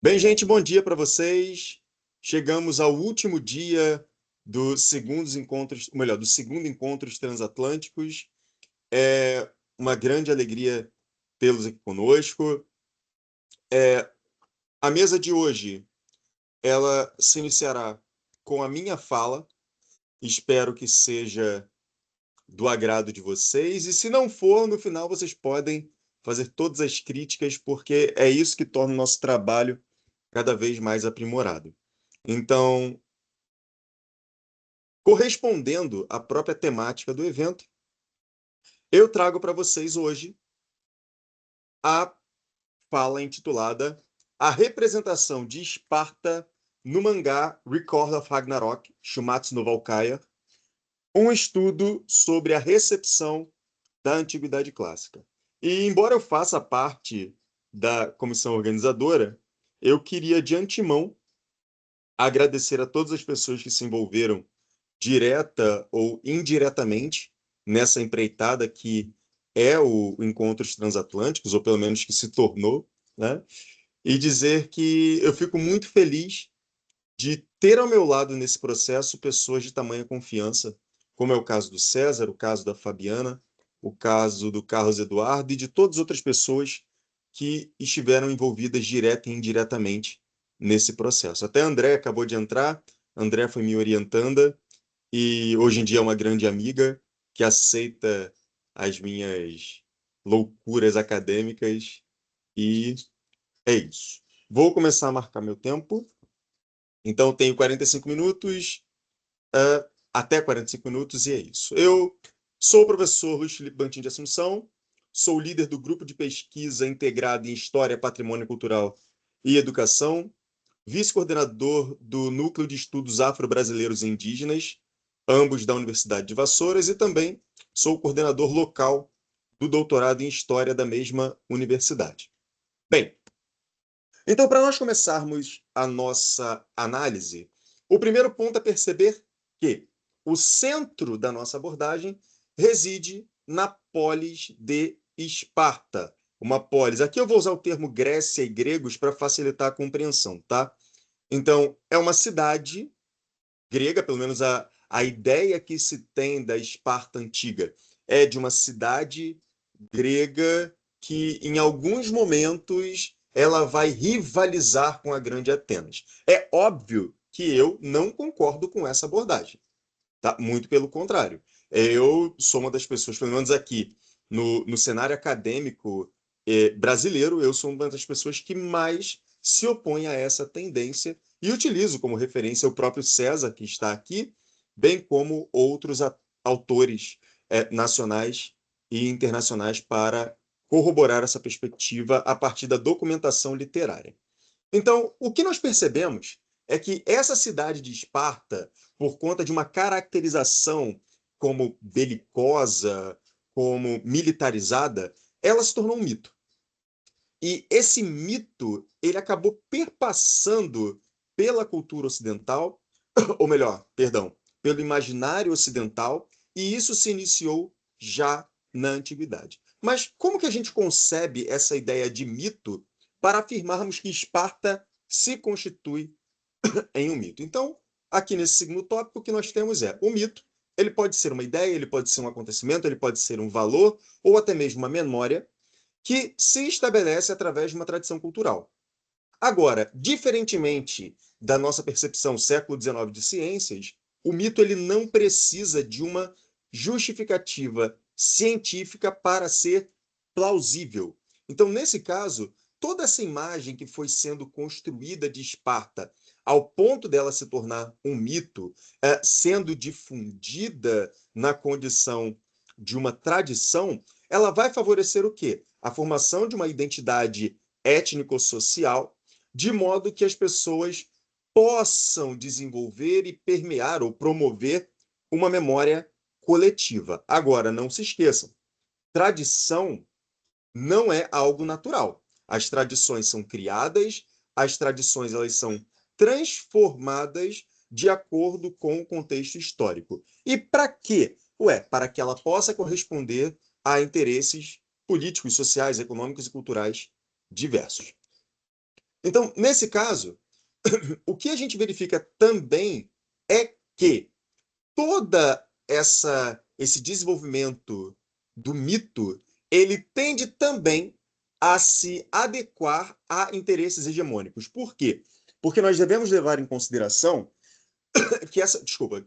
Bem, gente, bom dia para vocês. Chegamos ao último dia dos segundos encontros, ou melhor, do segundo Encontros Transatlânticos. É uma grande alegria tê-los aqui conosco. A mesa de hoje, ela se iniciará com a minha fala. Espero que seja do agrado de vocês. E se não for, no final vocês podem fazer todas as críticas, porque é isso que torna o nosso trabalho cada vez mais aprimorado. Então, correspondendo à própria temática do evento, eu trago para vocês hoje a fala intitulada A Representação de Esparta no mangá Record of Ragnarok, Shumatsu no Valkyria, um estudo sobre a recepção da Antiguidade Clássica. E, embora eu faça parte da comissão organizadora, eu queria, de antemão, agradecer a todas as pessoas que se envolveram direta ou indiretamente nessa empreitada que é o Encontros Transatlânticos, ou pelo menos que se tornou, né? E dizer que eu fico muito feliz de ter ao meu lado nesse processo pessoas de tamanha confiança, como é o caso do César, o caso da Fabiana, o caso do Carlos Eduardo e de todas as outras pessoas que estiveram envolvidas direta e indiretamente nesse processo. Até a André acabou de entrar, a André foi me orientando, e hoje em dia é uma grande amiga que aceita as minhas loucuras acadêmicas e é isso. Vou começar a marcar meu tempo. Então, tenho 45 minutos, até 45 minutos, e é isso. Eu sou o professor Luiz Felipe Bantin de Assunção, sou líder do grupo de pesquisa integrado em História, Patrimônio Cultural e Educação, vice-coordenador do Núcleo de Estudos Afro-Brasileiros e Indígenas, ambos da Universidade de Vassouras, e também sou coordenador local do doutorado em História da mesma universidade. Bem, então, para nós começarmos a nossa análise, o primeiro ponto é perceber que o centro da nossa abordagem reside na polis de Esparta. Uma polis. Aqui eu vou usar o termo Grécia e gregos para facilitar a compreensão, tá? Então, é uma cidade grega, pelo menos a ideia que se tem da Esparta antiga é de uma cidade grega que, em alguns momentos, ela vai rivalizar com a grande Atenas. É óbvio que eu não concordo com essa abordagem, tá? Muito pelo contrário. Eu sou uma das pessoas, pelo menos aqui no cenário acadêmico brasileiro, eu sou uma das pessoas que mais se opõe a essa tendência e utilizo como referência o próprio César, que está aqui, bem como outros autores nacionais e internacionais para corroborar essa perspectiva a partir da documentação literária. Então, o que nós percebemos é que essa cidade de Esparta, por conta de uma caracterização como belicosa, como militarizada, ela se tornou um mito. E esse mito, ele acabou perpassando pela cultura ocidental, ou melhor, perdão, pelo imaginário ocidental, e isso se iniciou já na antiguidade. Mas como que a gente concebe essa ideia de mito para afirmarmos que Esparta se constitui em um mito? Então, aqui nesse segundo tópico, o que nós temos é o mito. Ele pode ser uma ideia, ele pode ser um acontecimento, ele pode ser um valor ou até mesmo uma memória que se estabelece através de uma tradição cultural. Agora, diferentemente da nossa percepção século XIX de ciências, o mito ele não precisa de uma justificativa científica para ser plausível. Então, nesse caso, toda essa imagem que foi sendo construída de Esparta, ao ponto dela se tornar um mito, sendo difundida na condição de uma tradição, ela vai favorecer o quê? A formação de uma identidade étnico-social, de modo que as pessoas possam desenvolver e permear ou promover uma memória coletiva. Agora, não se esqueçam, tradição não é algo natural. As tradições são criadas, as tradições elas são transformadas de acordo com o contexto histórico. E para quê? Ué, para que ela possa corresponder a interesses políticos, sociais, econômicos e culturais diversos. Então, nesse caso, o que a gente verifica também é que toda esse desenvolvimento do mito, ele tende também a se adequar a interesses hegemônicos. Por quê? Porque nós devemos levar em consideração que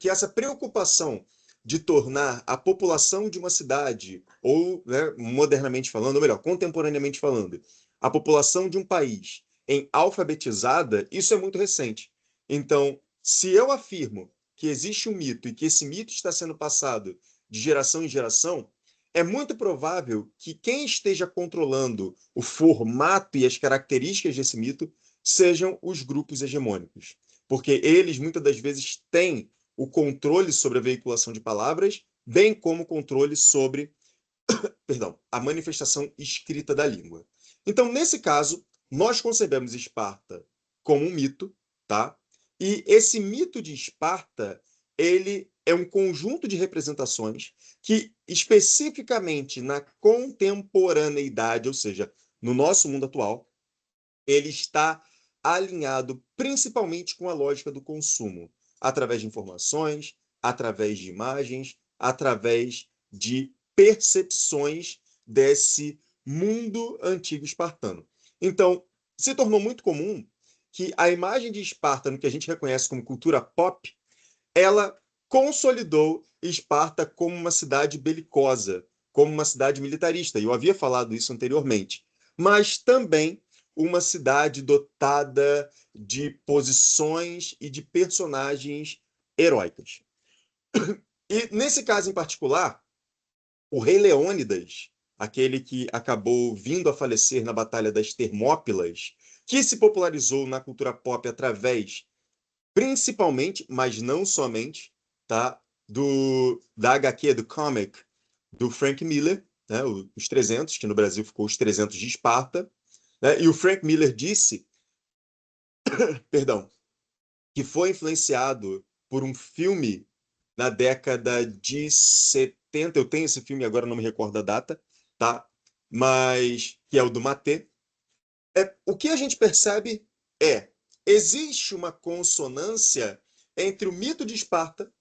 essa preocupação de tornar a população de uma cidade, ou, né, modernamente falando, ou melhor, contemporaneamente falando, a população de um país em alfabetizada, isso é muito recente. Então, se eu afirmo que existe um mito e que esse mito está sendo passado de geração em geração, é muito provável que quem esteja controlando o formato e as características desse mito sejam os grupos hegemônicos, porque eles muitas das vezes têm o controle sobre a veiculação de palavras, bem como o controle sobre, perdão, a manifestação escrita da língua. Então, nesse caso, nós concebemos Esparta como um mito, tá? E esse mito de Esparta, ele é um conjunto de representações que, especificamente na contemporaneidade, ou seja, no nosso mundo atual, ele está alinhado principalmente com a lógica do consumo, através de informações, através de imagens, através de percepções desse mundo antigo espartano. Então, se tornou muito comum que a imagem de Esparta, no que a gente reconhece como cultura pop, ela consolidou Esparta como uma cidade belicosa, como uma cidade militarista. Eu havia falado isso anteriormente. Mas também uma cidade dotada de posições e de personagens heróicas. E nesse caso em particular, o rei Leônidas, aquele que acabou vindo a falecer na Batalha das Termópilas, que se popularizou na cultura pop através principalmente, mas não somente, tá? Da HQ, do comic do Frank Miller, né? Os 300, que no Brasil ficou os 300 de Esparta, né? E o Frank Miller disse, perdão, que foi influenciado por um filme na década de 70. Eu tenho esse filme, agora não me recordo a data, tá? Mas que é o do Maté. O que a gente percebe é existe uma consonância entre o mito de Esparta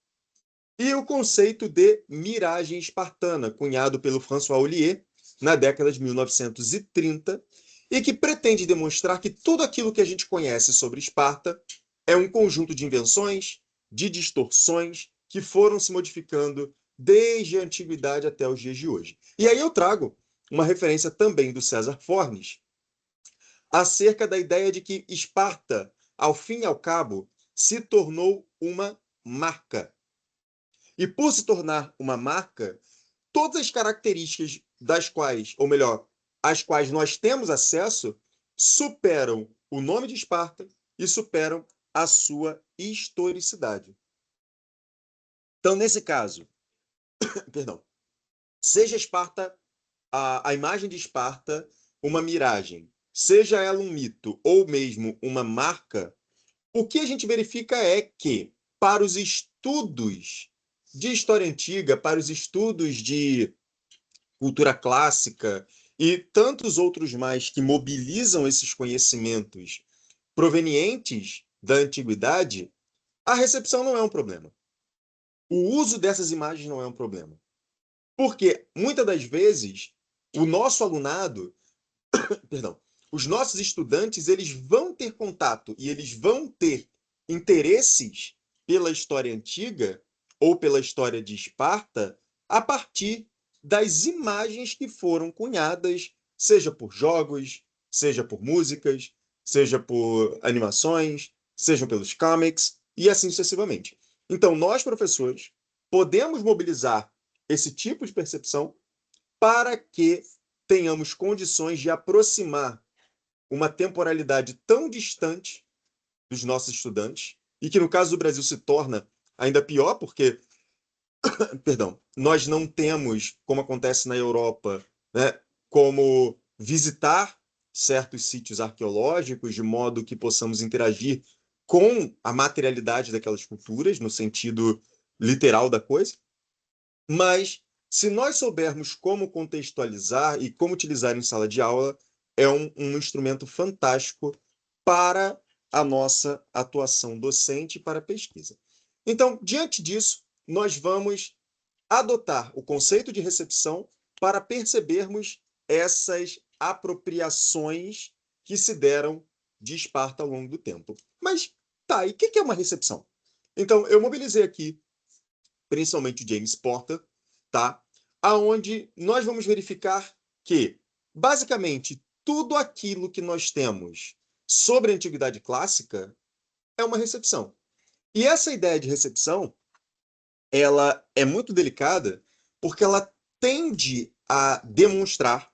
e o conceito de miragem espartana, cunhado pelo François Ollier na década de 1930, e que pretende demonstrar que tudo aquilo que a gente conhece sobre Esparta é um conjunto de invenções, de distorções que foram se modificando desde a antiguidade até os dias de hoje. E aí eu trago uma referência também do César Fornes acerca da ideia de que Esparta, ao fim e ao cabo, se tornou uma marca. E por se tornar uma marca, todas as características das quais, ou melhor, as quais nós temos acesso, superam o nome de Esparta e superam a sua historicidade. Então, nesse caso, perdão, seja Esparta, a imagem de Esparta, uma miragem, seja ela um mito ou mesmo uma marca, o que a gente verifica é que, para os estudos de história antiga, para os estudos de cultura clássica e tantos outros mais que mobilizam esses conhecimentos provenientes da antiguidade, a recepção não é um problema. O uso dessas imagens não é um problema. Porque, muitas das vezes, o nosso alunado, perdão, os nossos estudantes, eles vão ter contato e eles vão ter interesses pela história antiga ou pela história de Esparta a partir das imagens que foram cunhadas, seja por jogos, seja por músicas, seja por animações, seja pelos comics e assim sucessivamente. Então, nós, professores, podemos mobilizar esse tipo de percepção para que tenhamos condições de aproximar uma temporalidade tão distante dos nossos estudantes, e que no caso do Brasil se torna ainda pior, porque, perdão, nós não temos, como acontece na Europa, né, como visitar certos sítios arqueológicos de modo que possamos interagir com a materialidade daquelas culturas, no sentido literal da coisa. Mas, se nós soubermos como contextualizar e como utilizar em sala de aula, é um instrumento fantástico para a nossa atuação docente e para a pesquisa. Então, diante disso, nós vamos adotar o conceito de recepção para percebermos essas apropriações que se deram de Esparta ao longo do tempo. Mas tá, e o que é uma recepção? Então, eu mobilizei aqui, principalmente o James Porter, tá? Aonde nós vamos verificar que, basicamente, tudo aquilo que nós temos sobre a antiguidade clássica é uma recepção. E essa ideia de recepção, ela é muito delicada porque ela tende a demonstrar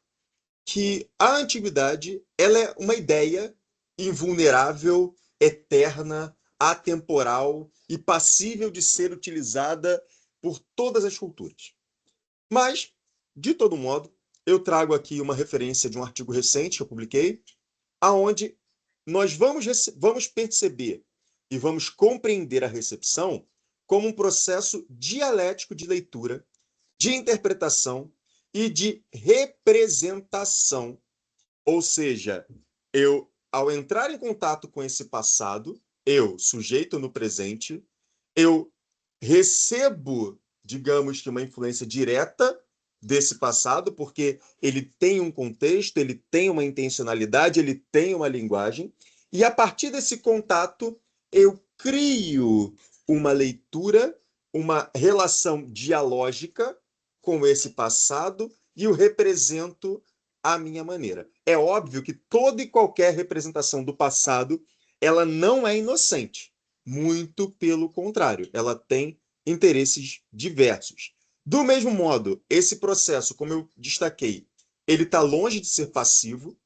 que a antiguidade ela é uma ideia invulnerável, eterna, atemporal e passível de ser utilizada por todas as culturas. Mas, de todo modo, eu trago aqui uma referência de um artigo recente que eu publiquei, aonde nós vamos perceber e vamos compreender a recepção como um processo dialético de leitura, de interpretação e de representação. Ou seja, eu, ao entrar em contato com esse passado, eu, sujeito no presente, eu recebo, digamos que uma influência direta desse passado, porque ele tem um contexto, ele tem uma intencionalidade, ele tem uma linguagem, e a partir desse contato eu crio uma leitura, uma relação dialógica com esse passado e o represento à minha maneira. É óbvio que toda e qualquer representação do passado, ela não é inocente. Muito pelo contrário, ela tem interesses diversos. Do mesmo modo, esse processo, como eu destaquei, ele está longe de ser passivo,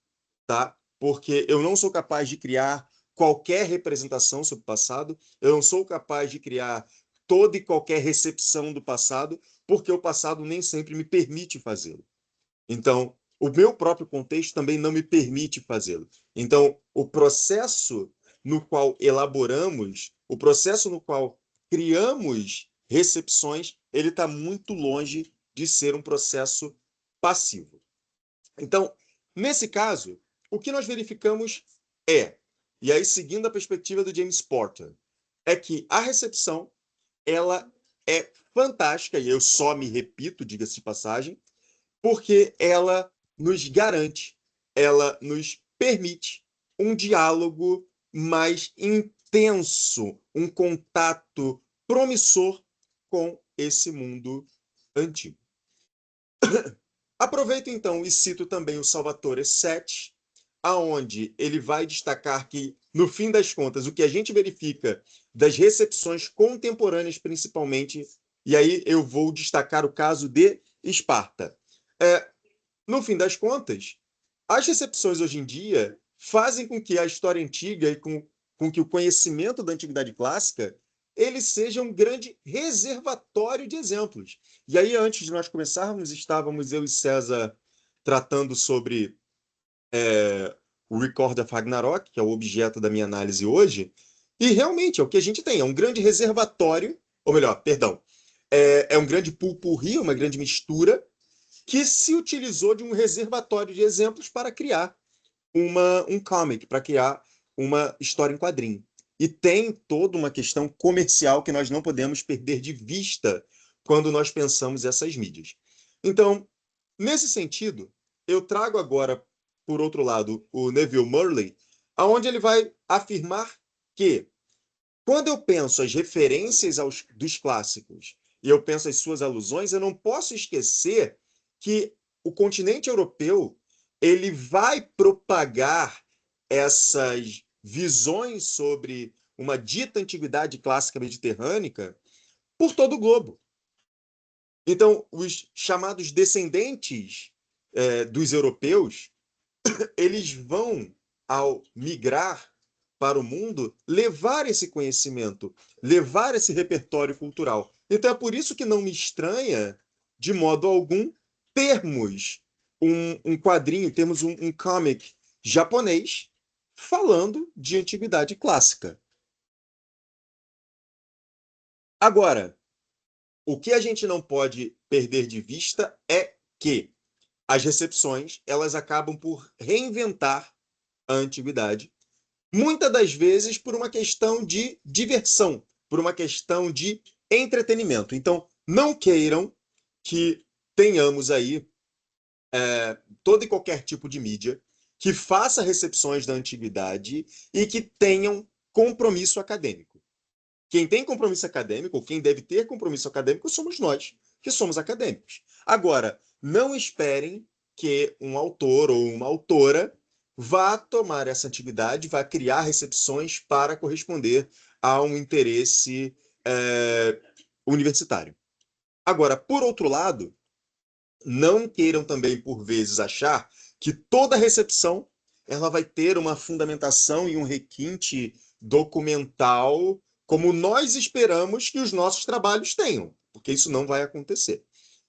tá? Porque eu não sou capaz de criar qualquer representação sobre o passado, eu não sou capaz de criar toda e qualquer recepção do passado, porque o passado nem sempre me permite fazê-lo. Então, o meu próprio contexto também não me permite fazê-lo. Então, o processo no qual elaboramos, o processo no qual criamos recepções, ele está muito longe de ser um processo passivo. Então, nesse caso, o que nós verificamos é, e aí seguindo a perspectiva do James Porter, é que a recepção ela é fantástica, e eu só me repito, diga-se de passagem, porque ela nos garante, ela nos permite um diálogo mais intenso, um contato promissor com esse mundo antigo. Aproveito então e cito também o Salvatore Sete, aonde ele vai destacar que, no fim das contas, o que a gente verifica das recepções contemporâneas, principalmente, e aí eu vou destacar o caso de Esparta. No fim das contas, as recepções hoje em dia fazem com que a história antiga e com que o conhecimento da antiguidade clássica ele seja um grande reservatório de exemplos. E aí, antes de nós começarmos, estávamos eu e César tratando sobre o Record of Ragnarok, que é o objeto da minha análise hoje, e realmente é o que a gente tem, é um grande reservatório, ou melhor, perdão, é um grande pulpurri, uma grande mistura, que se utilizou de um reservatório de exemplos para criar um comic, para criar uma história em quadrinho. E tem toda uma questão comercial que nós não podemos perder de vista quando nós pensamos essas mídias. Então, nesse sentido, eu trago agora, por outro lado, o Neville Murley, aonde ele vai afirmar que, quando eu penso as referências dos clássicos e eu penso as suas alusões, eu não posso esquecer que o continente europeu ele vai propagar essas visões sobre uma dita antiguidade clássica mediterrânea por todo o globo. Então, os chamados descendentes dos europeus, eles vão, ao migrar para o mundo, levar esse conhecimento, levar esse repertório cultural. Então, é por isso que não me estranha, de modo algum, termos um quadrinho, temos um comic japonês falando de antiguidade clássica. Agora, o que a gente não pode perder de vista é que as recepções elas acabam por reinventar a antiguidade muitas das vezes por uma questão de diversão, por uma questão de entretenimento. Então, não queiram que tenhamos aí todo e qualquer tipo de mídia que faça recepções da antiguidade e que tenham compromisso acadêmico. Quem tem compromisso acadêmico, ou quem deve ter compromisso acadêmico, somos nós, que somos acadêmicos. Agora, não esperem que um autor ou uma autora vá tomar essa antiguidade, vá criar recepções para corresponder a um interesse universitário. Agora, por outro lado, não queiram também, por vezes, achar que toda recepção ela vai ter uma fundamentação e um requinte documental como nós esperamos que os nossos trabalhos tenham, porque isso não vai acontecer.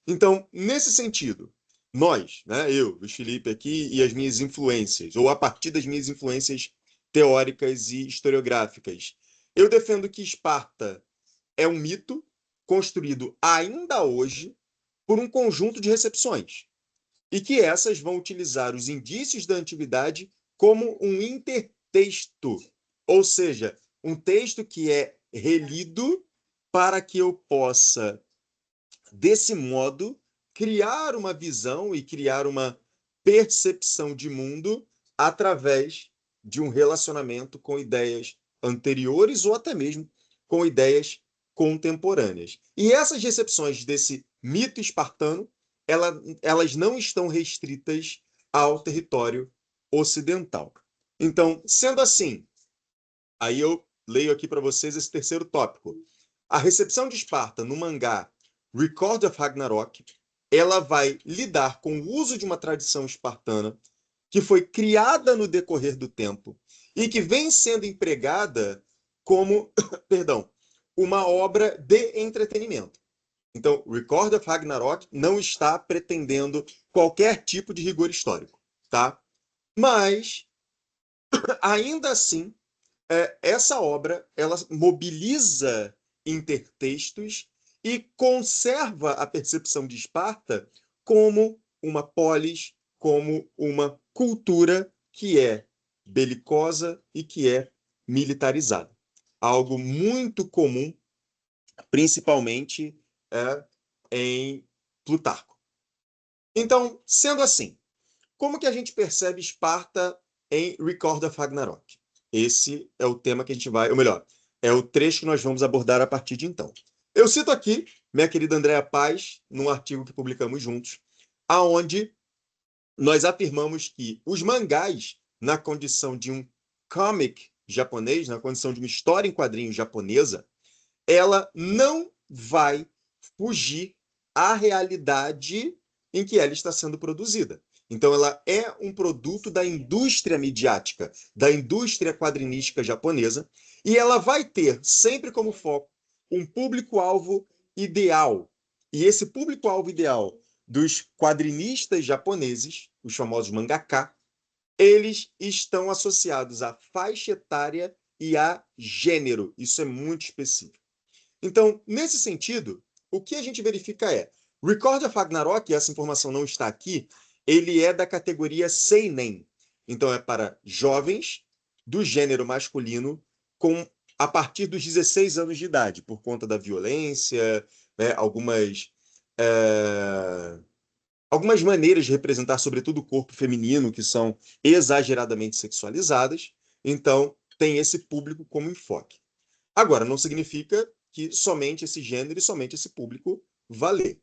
Então, nesse sentido, nós, né, eu, Luiz Felipe aqui e as minhas influências, ou a partir das minhas influências teóricas e historiográficas, eu defendo que Esparta é um mito construído ainda hoje por um conjunto de recepções, e que essas vão utilizar os indícios da antiguidade como um intertexto, ou seja, um texto que é relido para que eu possa, desse modo, criar uma visão e criar uma percepção de mundo através de um relacionamento com ideias anteriores ou até mesmo com ideias contemporâneas. E essas recepções desse mito espartano, elas não estão restritas ao território ocidental. Então, sendo assim, aí eu leio aqui para vocês esse terceiro tópico. A recepção de Esparta no mangá Record of Ragnarok, ela vai lidar com o uso de uma tradição espartana que foi criada no decorrer do tempo e que vem sendo empregada como, perdão, uma obra de entretenimento. Então, Record of Ragnarok não está pretendendo qualquer tipo de rigor histórico, tá? Mas, ainda assim, essa obra ela mobiliza intertextos e conserva a percepção de Esparta como uma polis, como uma cultura que é belicosa e que é militarizada. Algo muito comum, principalmente em Plutarco. Então, sendo assim, como que a gente percebe Esparta em Record of Ragnarok? Esse é o tema que a gente vai, ou melhor, é o trecho que nós vamos abordar a partir de então. Eu cito aqui minha querida Andréa Paz, num artigo que publicamos juntos, aonde nós afirmamos que os mangás, na condição de um comic japonês, na condição de uma história em quadrinhos japonesa, ela não vai fugir à realidade em que ela está sendo produzida. Então, ela é um produto da indústria midiática, da indústria quadrinística japonesa, e ela vai ter sempre como foco um público-alvo ideal. E esse público-alvo ideal dos quadrinistas japoneses, os famosos mangaka, eles estão associados à faixa etária e a gênero. Isso é muito específico. Então, nesse sentido, o que a gente verifica é, Record of Ragnarok, essa informação não está aqui, ele é da categoria Seinen. Então, é para jovens do gênero masculino a partir dos 16 anos de idade, por conta da violência, né, algumas maneiras de representar, sobretudo, o corpo feminino, que são exageradamente sexualizadas. Então, tem esse público como enfoque. Agora, não significa que somente esse gênero e somente esse público vá ler.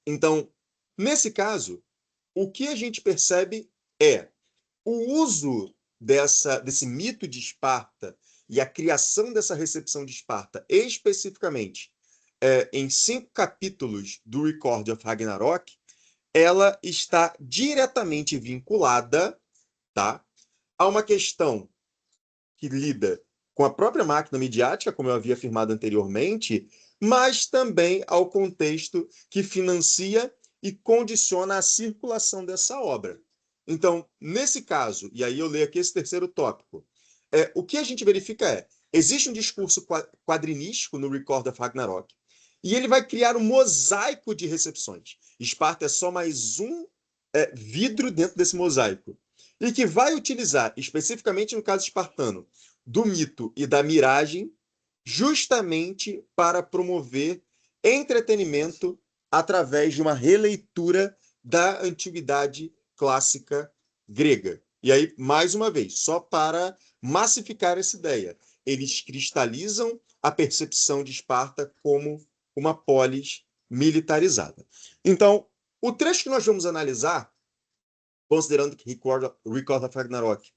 Então, nesse caso, o que a gente percebe é o uso desse mito de Esparta e a criação dessa recepção de Esparta, especificamente em 5 capítulos do Record of Ragnarok, ela está diretamente vinculada, tá, a uma questão que lida com a própria máquina midiática, como eu havia afirmado anteriormente, mas também ao contexto que financia e condiciona a circulação dessa obra. Então, nesse caso, e aí eu leio aqui esse terceiro tópico, o que a gente verifica existe um discurso quadrinístico no Record of Ragnarok, e ele vai criar um mosaico de recepções. Esparta é só mais um vidro dentro desse mosaico. e que vai utilizar, especificamente no caso espartano, do mito e da miragem, justamente para promover entretenimento através de uma releitura da antiguidade clássica grega. E aí, mais uma vez, só para massificar essa ideia, eles cristalizam a percepção de Esparta como uma polis militarizada. Então, o trecho que nós vamos analisar, considerando que Record of Ragnarok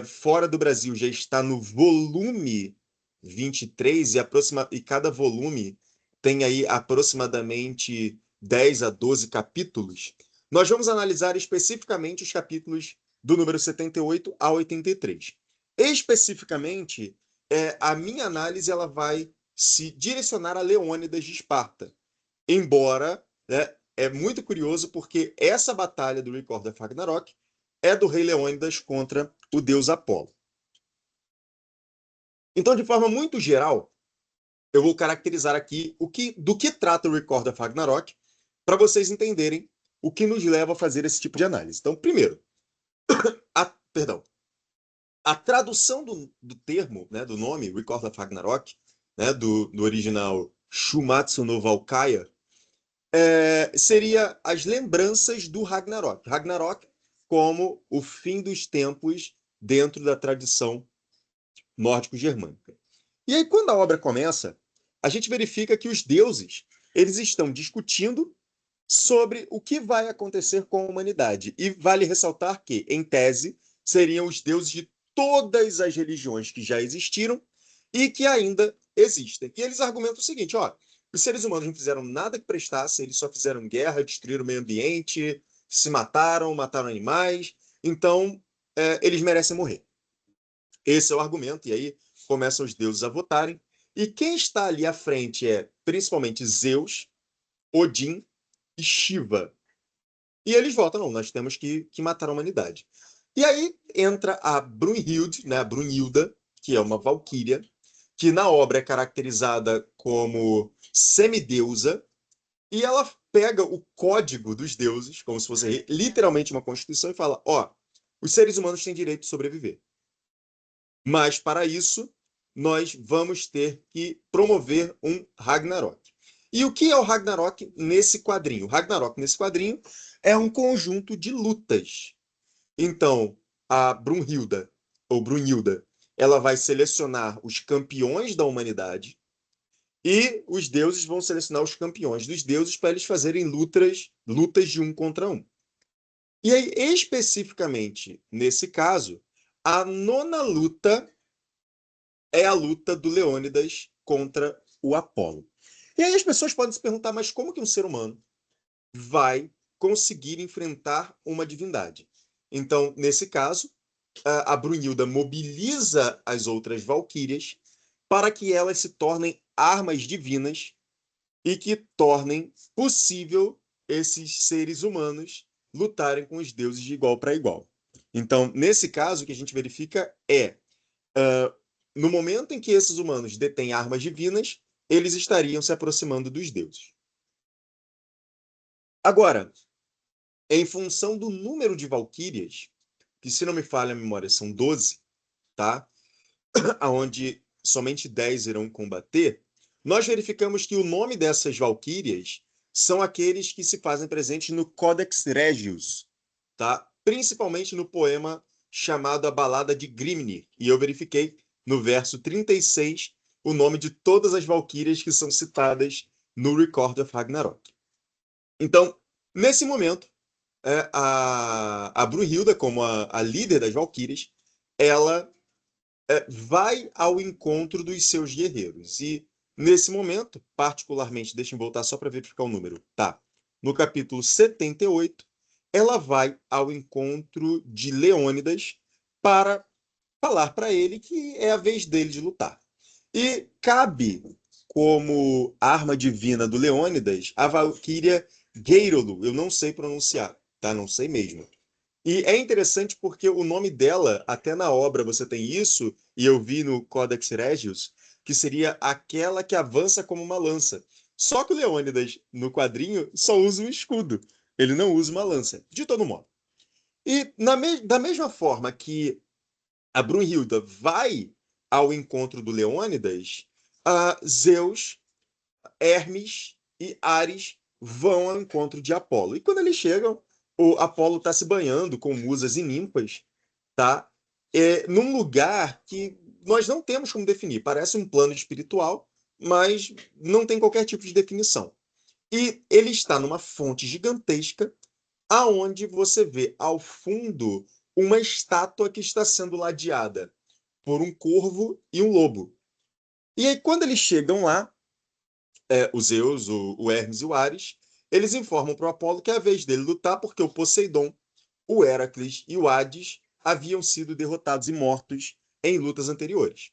fora do Brasil já está no volume 23 e cada volume tem aí aproximadamente 10 a 12 capítulos. Nós vamos analisar especificamente os capítulos do número 78 a 83. Especificamente, a minha análise ela vai se direcionar a Leônidas de Esparta. Embora, né, é muito curioso porque essa batalha do Record of Ragnarok é do rei Leônidas contra o deus Apolo. Então, de forma muito geral, eu vou caracterizar aqui do que trata o Record of Ragnarok para vocês entenderem o que nos leva a fazer esse tipo de análise. Então, primeiro, a tradução do termo, né, do nome Record of Ragnarok, né, do original Shumatsu no Valkyria, seria as lembranças do Ragnarok. Ragnarok como o fim dos tempos dentro da tradição nórdico-germânica. E aí, quando a obra começa, a gente verifica que os deuses eles estão discutindo sobre o que vai acontecer com a humanidade. E vale ressaltar que, em tese, seriam os deuses de todas as religiões que já existiram e que ainda existem. E eles argumentam o seguinte, ó, os seres humanos não fizeram nada que prestasse, eles só fizeram guerra, destruíram o meio ambiente, se mataram, mataram animais, então eles merecem morrer. Esse é o argumento, e aí começam os deuses a votarem. E quem está ali à frente é principalmente Zeus, Odin e Shiva. E eles votam, não, nós temos que matar a humanidade. E aí entra a Brunhilde, né, a Brunhilda, que é uma valquíria, que na obra é caracterizada como semideusa, e ela pega o código dos deuses, como se fosse literalmente uma constituição, e fala, ó, os seres humanos têm direito de sobreviver. Mas, para isso, nós vamos ter que promover um Ragnarok. E o que é o Ragnarok nesse quadrinho? O Ragnarok nesse quadrinho é um conjunto de lutas. Então, a Brunhilda, ou Brunhilda, ela vai selecionar os campeões da humanidade e os deuses vão selecionar os campeões dos deuses para eles fazerem lutas de um contra um. E aí, especificamente nesse caso, a nona luta é a luta do Leônidas contra o Apolo. E aí as pessoas podem se perguntar, mas como que um ser humano vai conseguir enfrentar uma divindade? Então, nesse caso, a Brunhilda mobiliza as outras valquírias para que elas se tornem armas divinas e que tornem possível esses seres humanos lutarem com os deuses de igual para igual. Então, nesse caso, o que a gente verifica é no momento em que esses humanos detêm armas divinas, eles estariam se aproximando dos deuses. Agora, em função do número de valquírias, que se não me falha a memória são 12, tá? Onde somente 10 irão combater, nós verificamos que o nome dessas valquírias são aqueles que se fazem presentes no Codex Regius, tá? Principalmente no poema chamado A Balada de Grimnir. E eu verifiquei no verso 36 o nome de todas as valquírias que são citadas no Record of Ragnarok. Então, nesse momento, a Brunhilda, como a líder das valquírias, ela vai ao encontro dos seus guerreiros. E, nesse momento, particularmente, deixa eu voltar só para verificar o número, tá? No capítulo 78, ela vai ao encontro de Leônidas para falar para ele que é a vez dele de lutar. E cabe como arma divina do Leônidas a valquíria Geirolu. Eu não sei pronunciar, tá? Não sei mesmo. E é interessante porque o nome dela, até na obra você tem isso, e eu vi no Codex Regius, que seria aquela que avança como uma lança. Só que o Leônidas, no quadrinho, só usa um escudo. Ele não usa uma lança, de todo modo. E da mesma forma que a Brunhilda vai ao encontro do Leônidas, Zeus, Hermes e Ares vão ao encontro de Apolo. E quando eles chegam, o Apolo está se banhando com musas e ninfas, tá? Num lugar que nós não temos como definir. Parece um plano espiritual, mas não tem qualquer tipo de definição. E ele está numa fonte gigantesca, aonde você vê ao fundo uma estátua que está sendo ladeada por um corvo e um lobo. E aí, quando eles chegam lá, o Zeus, o Hermes e o Ares, eles informam para o Apolo que é a vez dele lutar, porque o Poseidon, o Héracles e o Hades haviam sido derrotados e mortos em lutas anteriores.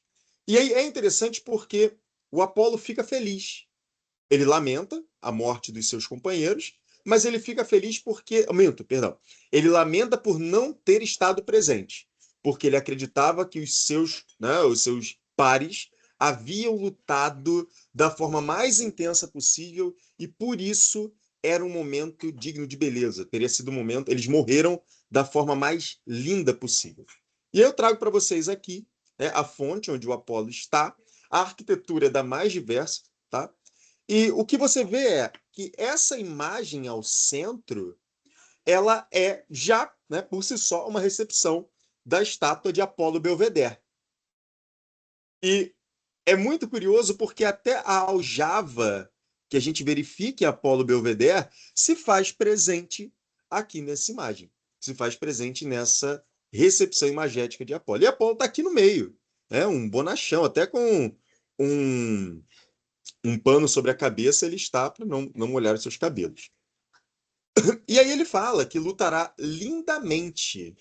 E aí é interessante porque o Apolo fica feliz. Ele lamenta a morte dos seus companheiros, mas ele fica feliz porque. Minto, perdão. Ele lamenta por não ter estado presente, porque ele acreditava que os seus pares haviam lutado da forma mais intensa possível e por isso era um momento digno de beleza. Teria sido um momento. Eles morreram da forma mais linda possível. E eu trago para vocês aqui, né, a fonte onde o Apolo está. A arquitetura é da mais diversa, tá? E o que você vê é que essa imagem ao centro, ela é já, né, por si só, uma recepção da estátua de Apolo Belvedere. E é muito curioso porque até a aljava que a gente verifica em Apolo Belvedere se faz presente aqui nessa imagem. Se faz presente nessa recepção imagética de Apolo. E Apolo está aqui no meio, né? Um bonachão, até com um, um pano sobre a cabeça, ele está para não molhar os seus cabelos. E aí ele fala que lutará lindamente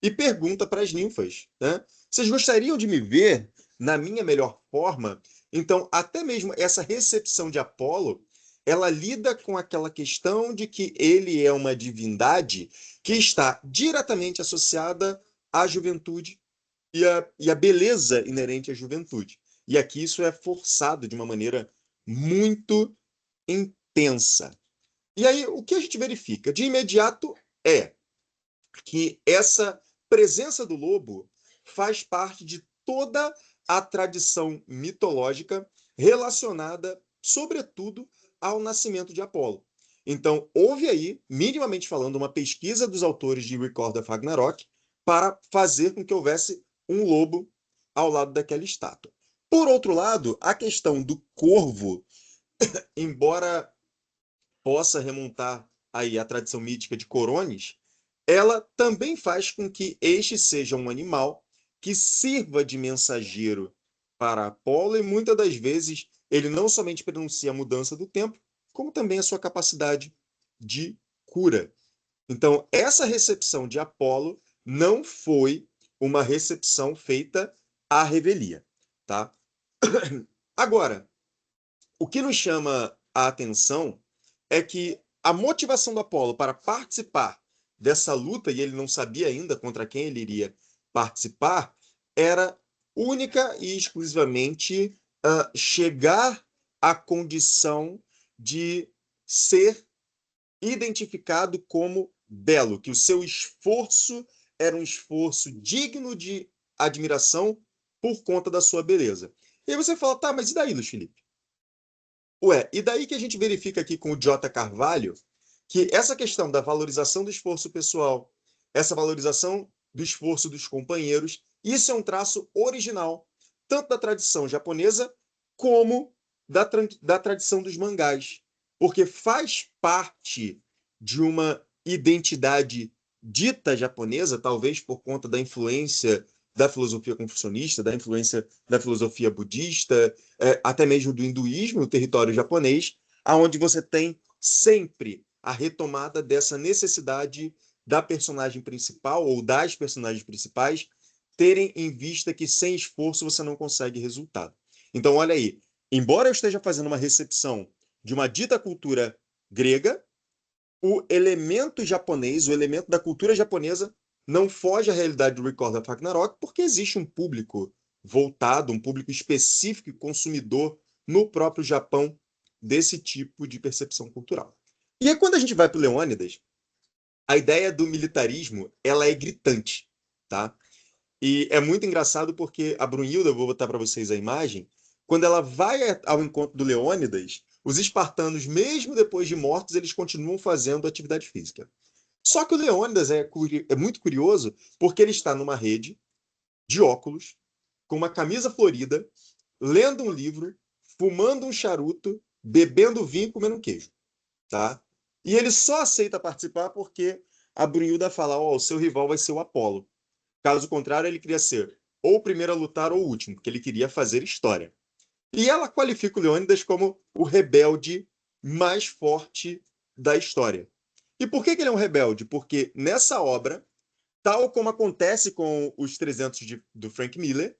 e pergunta para as ninfas, né? Vocês gostariam de me ver na minha melhor forma? Então, até mesmo essa recepção de Apolo, ela lida com aquela questão de que ele é uma divindade que está diretamente associada à juventude e a beleza inerente à juventude. E aqui isso é forçado de uma maneira muito intensa. E aí, o que a gente verifica de imediato é que essa presença do lobo faz parte de toda a tradição mitológica relacionada, sobretudo, ao nascimento de Apolo. Então, houve aí, minimamente falando, uma pesquisa dos autores de Record of Ragnarok para fazer com que houvesse um lobo ao lado daquela estátua. Por outro lado, a questão do corvo, embora possa remontar aí à tradição mítica de Corones, ela também faz com que este seja um animal que sirva de mensageiro para Apolo e muitas das vezes ele não somente prenuncia a mudança do tempo, como também a sua capacidade de cura. Então, essa recepção de Apolo não foi uma recepção feita à revelia, tá? Agora, o que nos chama a atenção é que a motivação do Apolo para participar dessa luta, e ele não sabia ainda contra quem ele iria participar, era única e exclusivamente chegar à condição de ser identificado como belo, que o seu esforço era um esforço digno de admiração por conta da sua beleza. E aí você fala, tá, mas e daí, Luiz Felipe? Ué, e daí que a gente verifica aqui com o J. Carvalho que essa questão da valorização do esforço pessoal, essa valorização do esforço dos companheiros, isso é um traço original, tanto da tradição japonesa como da tradição dos mangás, porque faz parte de uma identidade dita japonesa, talvez por conta da influência da filosofia confucionista, da influência da filosofia budista, até mesmo do hinduísmo no território japonês, aonde você tem sempre a retomada dessa necessidade da personagem principal ou das personagens principais terem em vista que sem esforço você não consegue resultado. Então, olha aí, embora eu esteja fazendo uma recepção de uma dita cultura grega, o elemento japonês, o elemento da cultura japonesa não foge à realidade do Record of Ragnarok porque existe um público voltado, um público específico e consumidor no próprio Japão desse tipo de percepção cultural. E aí, quando a gente vai para o Leônidas, a ideia do militarismo, ela é gritante, tá? E é muito engraçado porque a Brunilda, eu vou botar para vocês a imagem, quando ela vai ao encontro do Leônidas, os espartanos, mesmo depois de mortos, eles continuam fazendo atividade física. Só que o Leônidas é muito curioso porque ele está numa rede de óculos, com uma camisa florida, lendo um livro, fumando um charuto, bebendo vinho e comendo um queijo, tá? E ele só aceita participar porque a Brunilda fala, ó, o seu rival vai ser o Apolo. Caso contrário, ele queria ser ou o primeiro a lutar ou o último, porque ele queria fazer história. E ela qualifica o Leônidas como o rebelde mais forte da história. E por que ele é um rebelde? Porque nessa obra, tal como acontece com os 300 do Frank Miller,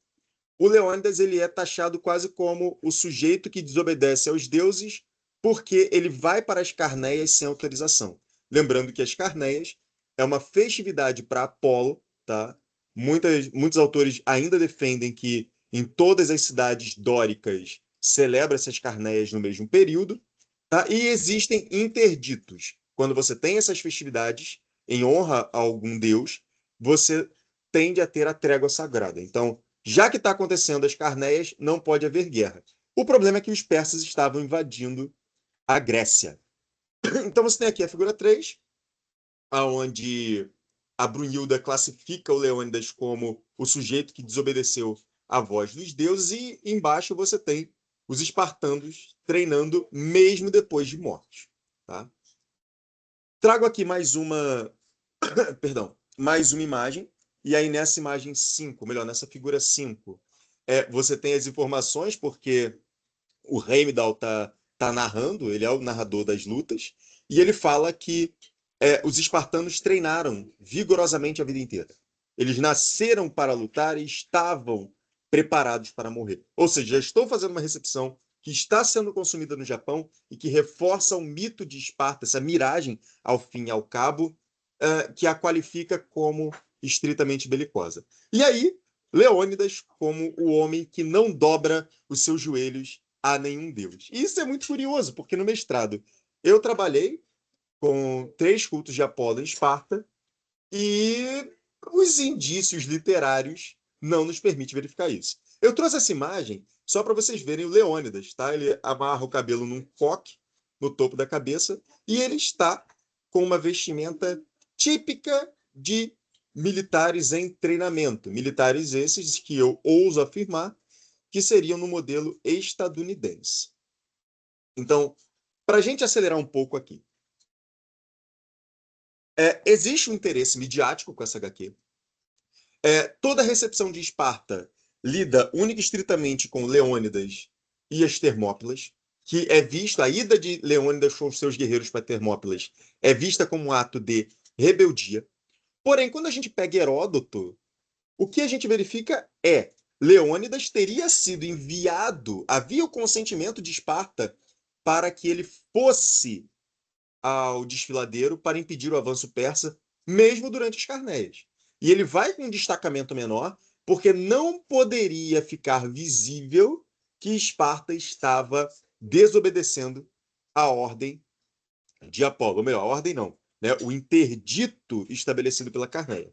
o Leônidas ele é taxado quase como o sujeito que desobedece aos deuses porque ele vai para as Carneias sem autorização. Lembrando que as Carneias é uma festividade para Apolo, tá? Muitos autores ainda defendem que em todas as cidades dóricas celebra-se as Carneias no mesmo período, tá? E existem interditos. Quando você tem essas festividades em honra a algum deus, você tende a ter a trégua sagrada. Então, já que está acontecendo as Carneias, não pode haver guerra. O problema é que os persas estavam invadindo a Grécia. Então você tem aqui a figura 3, onde a Brunilda classifica o Leônidas como o sujeito que desobedeceu à voz dos deuses, e embaixo você tem os espartanos treinando mesmo depois de mortos. Tá? Trago aqui mais uma, perdão, mais uma imagem, e aí nessa imagem 5, melhor, nessa figura 5, você tem as informações, porque o Heimdall tá narrando, ele é o narrador das lutas, e ele fala que os espartanos treinaram vigorosamente a vida inteira. Eles nasceram para lutar e estavam preparados para morrer. Ou seja, já estou fazendo uma recepção que está sendo consumida no Japão e que reforça o mito de Esparta, essa miragem, ao fim e ao cabo, que a qualifica como estritamente belicosa. E aí, Leônidas como o homem que não dobra os seus joelhos a nenhum deus. E isso é muito curioso, porque no mestrado eu trabalhei com 3 cultos de Apolo em Esparta e os indícios literários não nos permitem verificar isso. Eu trouxe essa imagem só para vocês verem o Leônidas, tá? Ele amarra o cabelo num coque no topo da cabeça e ele está com uma vestimenta típica de militares em treinamento. Militares esses que eu ouso afirmar que seriam no modelo estadunidense. Então, para a gente acelerar um pouco aqui, existe um interesse midiático com essa HQ. Toda a recepção de Esparta lida única e estritamente com Leônidas e as Termópilas, que é vista, a ida de Leônidas com os seus guerreiros para Termópilas é vista como um ato de rebeldia. Porém, quando a gente pega Heródoto, o que a gente verifica é Leônidas teria sido enviado, havia o consentimento de Esparta para que ele fosse ao desfiladeiro para impedir o avanço persa, mesmo durante as Carneias. E ele vai com um destacamento menor, porque não poderia ficar visível que Esparta estava desobedecendo a ordem de Apolo. Ou melhor, a ordem não, né? O interdito estabelecido pela Carneia.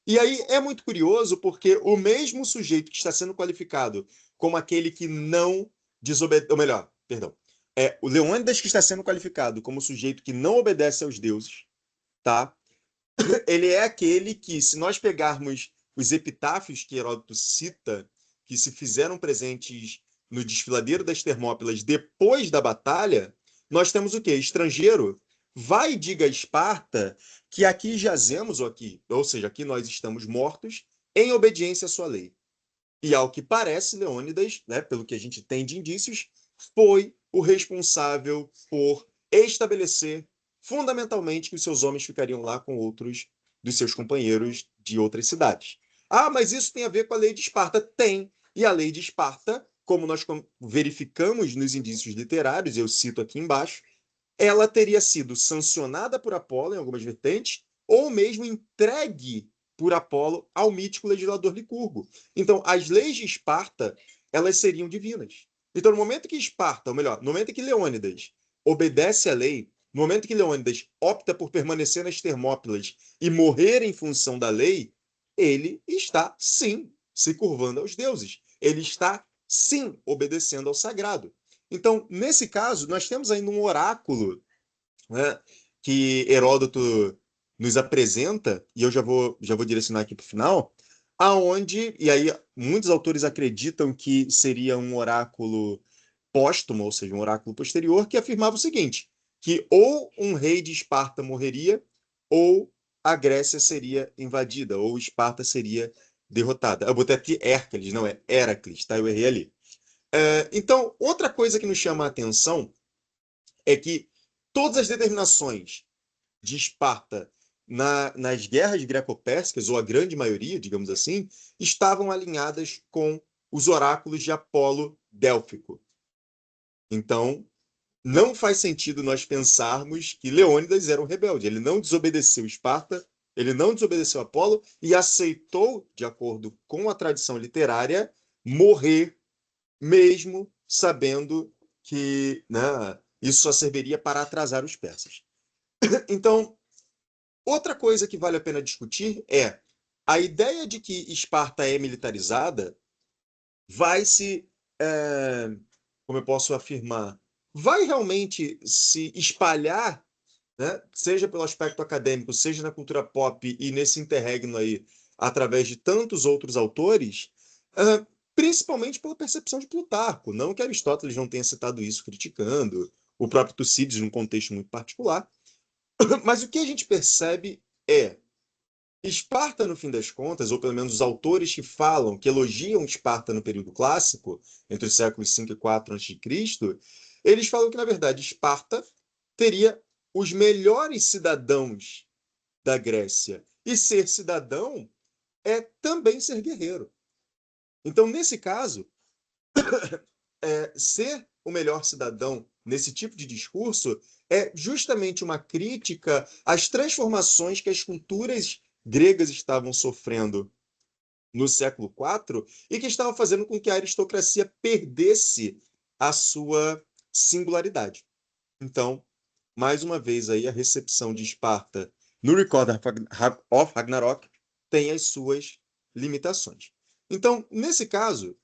E aí é muito curioso porque o mesmo sujeito que está sendo qualificado como aquele que não desobedece, ou melhor, perdão, o Leônidas que está sendo qualificado como sujeito que não obedece aos deuses, tá? Ele é aquele que, se nós pegarmos os epitáfios que Heródoto cita, que se fizeram presentes no desfiladeiro das Termópilas depois da batalha, nós temos o quê? Estrangeiro vai e diga a Esparta que aqui jazemos, ou seja, aqui nós estamos mortos em obediência à sua lei. E ao que parece, Leônidas, né, pelo que a gente tem de indícios, foi o responsável por estabelecer fundamentalmente que os seus homens ficariam lá com outros dos seus companheiros de outras cidades. Ah, mas isso tem a ver com a lei de Esparta? Tem. E a lei de Esparta, como nós verificamos nos indícios literários, eu cito aqui embaixo, ela teria sido sancionada por Apolo em algumas vertentes, ou mesmo entregue por Apolo ao mítico legislador Licurgo. Então, as leis de Esparta, elas seriam divinas. Então, no momento que Esparta, ou melhor, no momento que Leônidas obedece à lei, no momento que Leônidas opta por permanecer nas Termópilas e morrer em função da lei, ele está, sim, se curvando aos deuses. Ele está, sim, obedecendo ao sagrado. Então, nesse caso, nós temos ainda um oráculo, né, que Heródoto nos apresenta, e eu já vou direcionar aqui para o final, aonde, e aí muitos autores acreditam que seria um oráculo póstumo, ou seja, um oráculo posterior, que afirmava o seguinte, que ou um rei de Esparta morreria, ou a Grécia seria invadida, ou Esparta seria derrotada. Eu botei aqui Hércules, não é Heracles, tá? Eu errei ali. Então, outra coisa que nos chama a atenção é que todas as determinações de Esparta nas guerras greco-pérsicas, ou a grande maioria, digamos assim, estavam alinhadas com os oráculos de Apolo Délfico. Então, não faz sentido nós pensarmos que Leônidas era um rebelde. Ele não desobedeceu Esparta, ele não desobedeceu Apolo e aceitou, de acordo com a tradição literária, morrer mesmo sabendo que, né, isso só serviria para atrasar os persas. Então, outra coisa que vale a pena discutir é a ideia de que Esparta é militarizada vai se, como eu posso afirmar, vai realmente se espalhar, né, seja pelo aspecto acadêmico, seja na cultura pop e nesse interregno aí, através de tantos outros autores, principalmente pela percepção de Plutarco. Não que Aristóteles não tenha citado isso criticando, o próprio Tucídides num contexto muito particular, mas o que a gente percebe é Esparta, no fim das contas, ou pelo menos os autores que falam, que elogiam Esparta no período clássico, entre os séculos 5 e 4 a.C., eles falam que, na verdade, Esparta teria os melhores cidadãos da Grécia. E ser cidadão é também ser guerreiro. Então, nesse caso, ser o melhor cidadão nesse tipo de discurso é justamente uma crítica às transformações que as culturas gregas estavam sofrendo no século IV e que estavam fazendo com que a aristocracia perdesse a sua singularidade. Então, mais uma vez aí a recepção de Esparta no Record of Ragnarok tem as suas limitações. Então, nesse caso,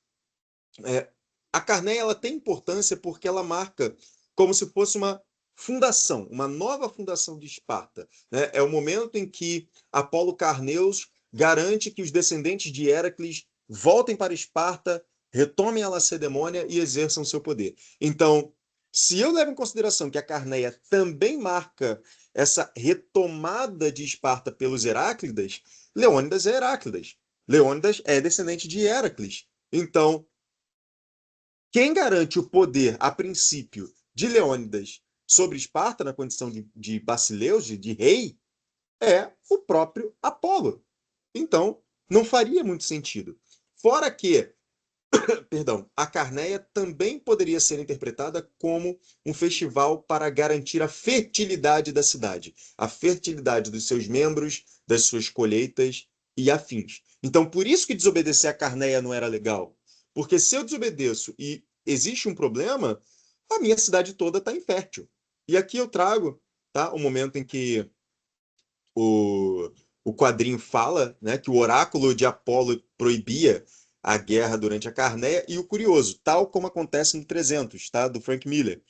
a Carneia ela tem importância porque ela marca como se fosse uma fundação, uma nova fundação de Esparta. Né? É o momento em que Apolo Carneus garante que os descendentes de Héracles voltem para Esparta, retomem a Lacedemônia e exerçam seu poder. Então, se eu levo em consideração que a Carneia também marca essa retomada de Esparta pelos Heráclidas, Leônidas é Heráclidas. Leônidas é descendente de Héracles. Então, quem garante o poder, a princípio, de Leônidas sobre Esparta, na condição de basileus, de rei, é o próprio Apolo. Então, não faria muito sentido. Fora que, perdão, a Carneia também poderia ser interpretada como um festival para garantir a fertilidade da cidade, a fertilidade dos seus membros, das suas colheitas e afins. Então, por isso que desobedecer a Carneia não era legal. Porque se eu desobedeço e existe um problema, a minha cidade toda está infértil. E aqui eu trago, tá, o momento em que o, o quadrinho fala, né, que o oráculo de Apolo proibia a guerra durante a Carneia, e o curioso, tal como acontece no 300, tá, do Frank Miller,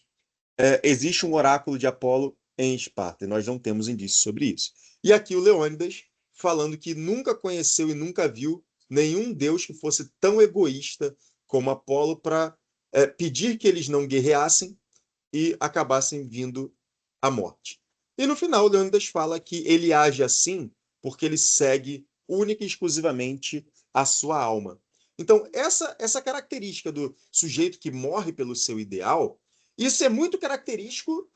existe um oráculo de Apolo em Esparta, e nós não temos indícios sobre isso. E aqui o Leônidas falando que nunca conheceu e nunca viu nenhum deus que fosse tão egoísta como Apolo para pedir que eles não guerreassem e acabassem vindo à morte. E no final, Leônidas fala que ele age assim porque ele segue única e exclusivamente a sua alma. Então, essa característica do sujeito que morre pelo seu ideal, isso é muito característico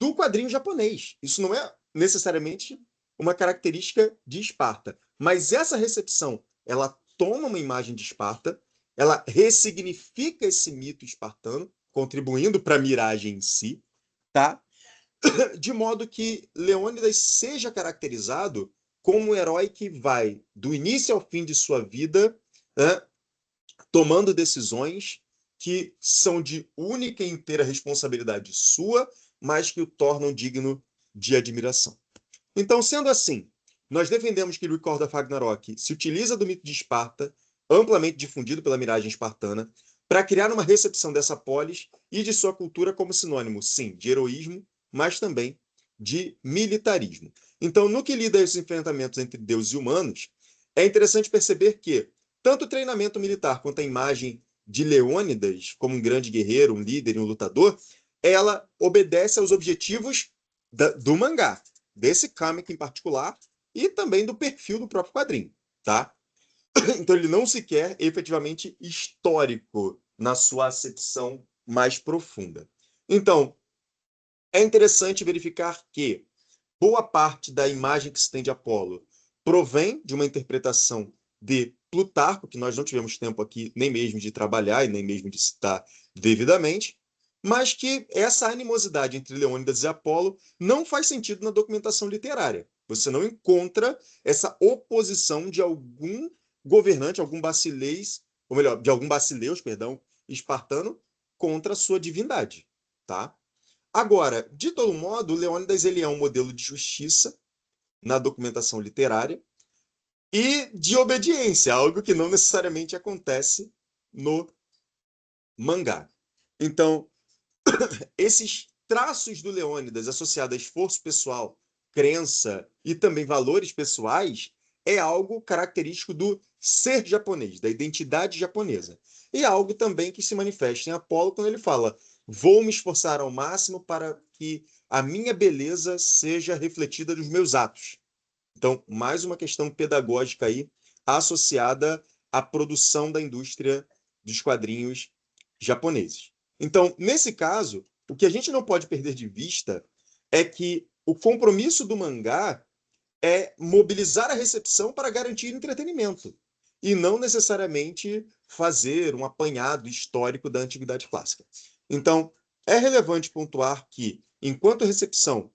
do quadrinho japonês. Isso não é necessariamente uma característica de Esparta. Mas essa recepção, ela toma uma imagem de Esparta, ela ressignifica esse mito espartano, contribuindo para a miragem em si, tá? De modo que Leônidas seja caracterizado como um herói que vai, do início ao fim de sua vida, né, tomando decisões que são de única e inteira responsabilidade sua, mas que o tornam digno de admiração. Então, sendo assim, nós defendemos que Record of Ragnarok se utiliza do mito de Esparta, amplamente difundido pela miragem espartana, para criar uma recepção dessa polis e de sua cultura como sinônimo, sim, de heroísmo, mas também de militarismo. Então, no que lida a esses enfrentamentos entre deuses e humanos, é interessante perceber que tanto o treinamento militar quanto a imagem de Leônidas como um grande guerreiro, um líder e um lutador, ela obedece aos objetivos do mangá, desse comic em particular, e também do perfil do próprio quadrinho, tá? Então ele não se quer efetivamente histórico na sua acepção mais profunda. Então, é interessante verificar que boa parte da imagem que se tem de Apolo provém de uma interpretação de Plutarco, que nós não tivemos tempo aqui nem mesmo de trabalhar e nem mesmo de citar devidamente, mas que essa animosidade entre Leônidas e Apolo não faz sentido na documentação literária. Você não encontra essa oposição de algum governante, algum basileus, ou melhor, de algum basileus, perdão, espartano contra a sua divindade, tá? Agora, de todo modo, o Leônidas ele é um modelo de justiça na documentação literária e de obediência, algo que não necessariamente acontece no mangá. Então, esses traços do Leônidas associados a esforço pessoal, crença e também valores pessoais é algo característico do ser japonês, da identidade japonesa. E é algo também que se manifesta em Apolo quando ele fala: vou me esforçar ao máximo para que a minha beleza seja refletida nos meus atos. Então, mais uma questão pedagógica aí associada à produção da indústria dos quadrinhos japoneses. Então, nesse caso, o que a gente não pode perder de vista é que o compromisso do mangá é mobilizar a recepção para garantir entretenimento e não necessariamente fazer um apanhado histórico da antiguidade clássica. Então, é relevante pontuar que, enquanto recepção,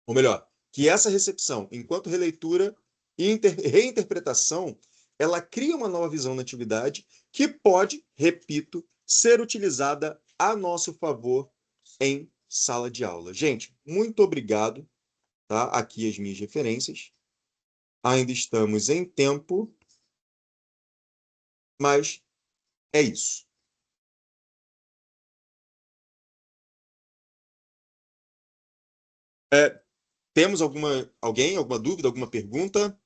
ou melhor, que essa recepção, enquanto releitura e reinterpretação, ela cria uma nova visão da antiguidade que pode, repito, ser utilizada a nosso favor em sala de aula. Gente, muito obrigado, tá? Aqui as minhas referências. Ainda estamos em tempo, mas é isso. Temos alguma dúvida, alguma pergunta?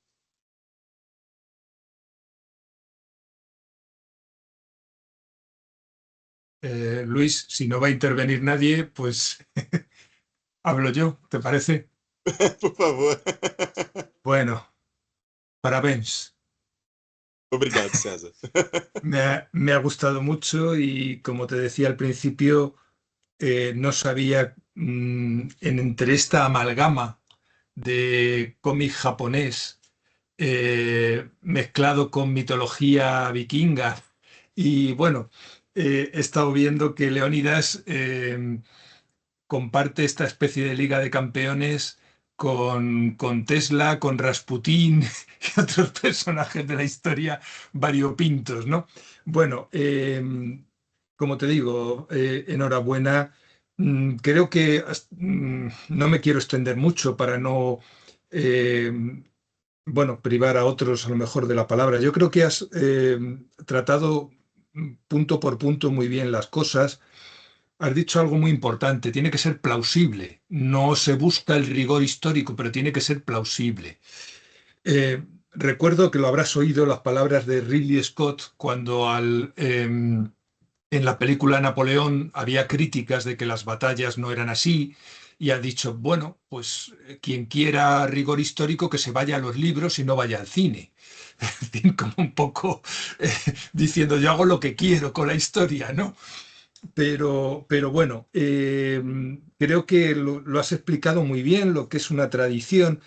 Luis, si no va a intervenir nadie, pues hablo yo, ¿te parece? Por favor. Bueno, parabéns. Obrigado, César. Me ha gustado mucho y como te decía al principio, no sabía entre esta amalgama de cómic japonés mezclado con mitología vikinga y bueno, he estado viendo que Leónidas comparte esta especie de liga de campeones con Tesla, con Rasputín y otros personajes de la historia variopintos, ¿no? Bueno, como te digo, enhorabuena. Creo que no me quiero extender mucho para no, eh, bueno, privar a otros a lo mejor de la palabra. Yo creo que has tratado punto por punto muy bien las cosas. Has dicho algo muy importante, tiene que ser plausible. No se busca el rigor histórico, pero tiene que ser plausible. Recuerdo que lo habrás oído las palabras de Ridley Scott cuando en la película Napoleón había críticas de que las batallas no eran así y ha dicho, bueno, pues quien quiera rigor histórico que se vaya a los libros y no vaya al cine. Es decir, como un poco diciendo yo hago lo que quiero con la historia, ¿no? Pero bueno, creo que lo has explicado muy bien, lo que es una tradición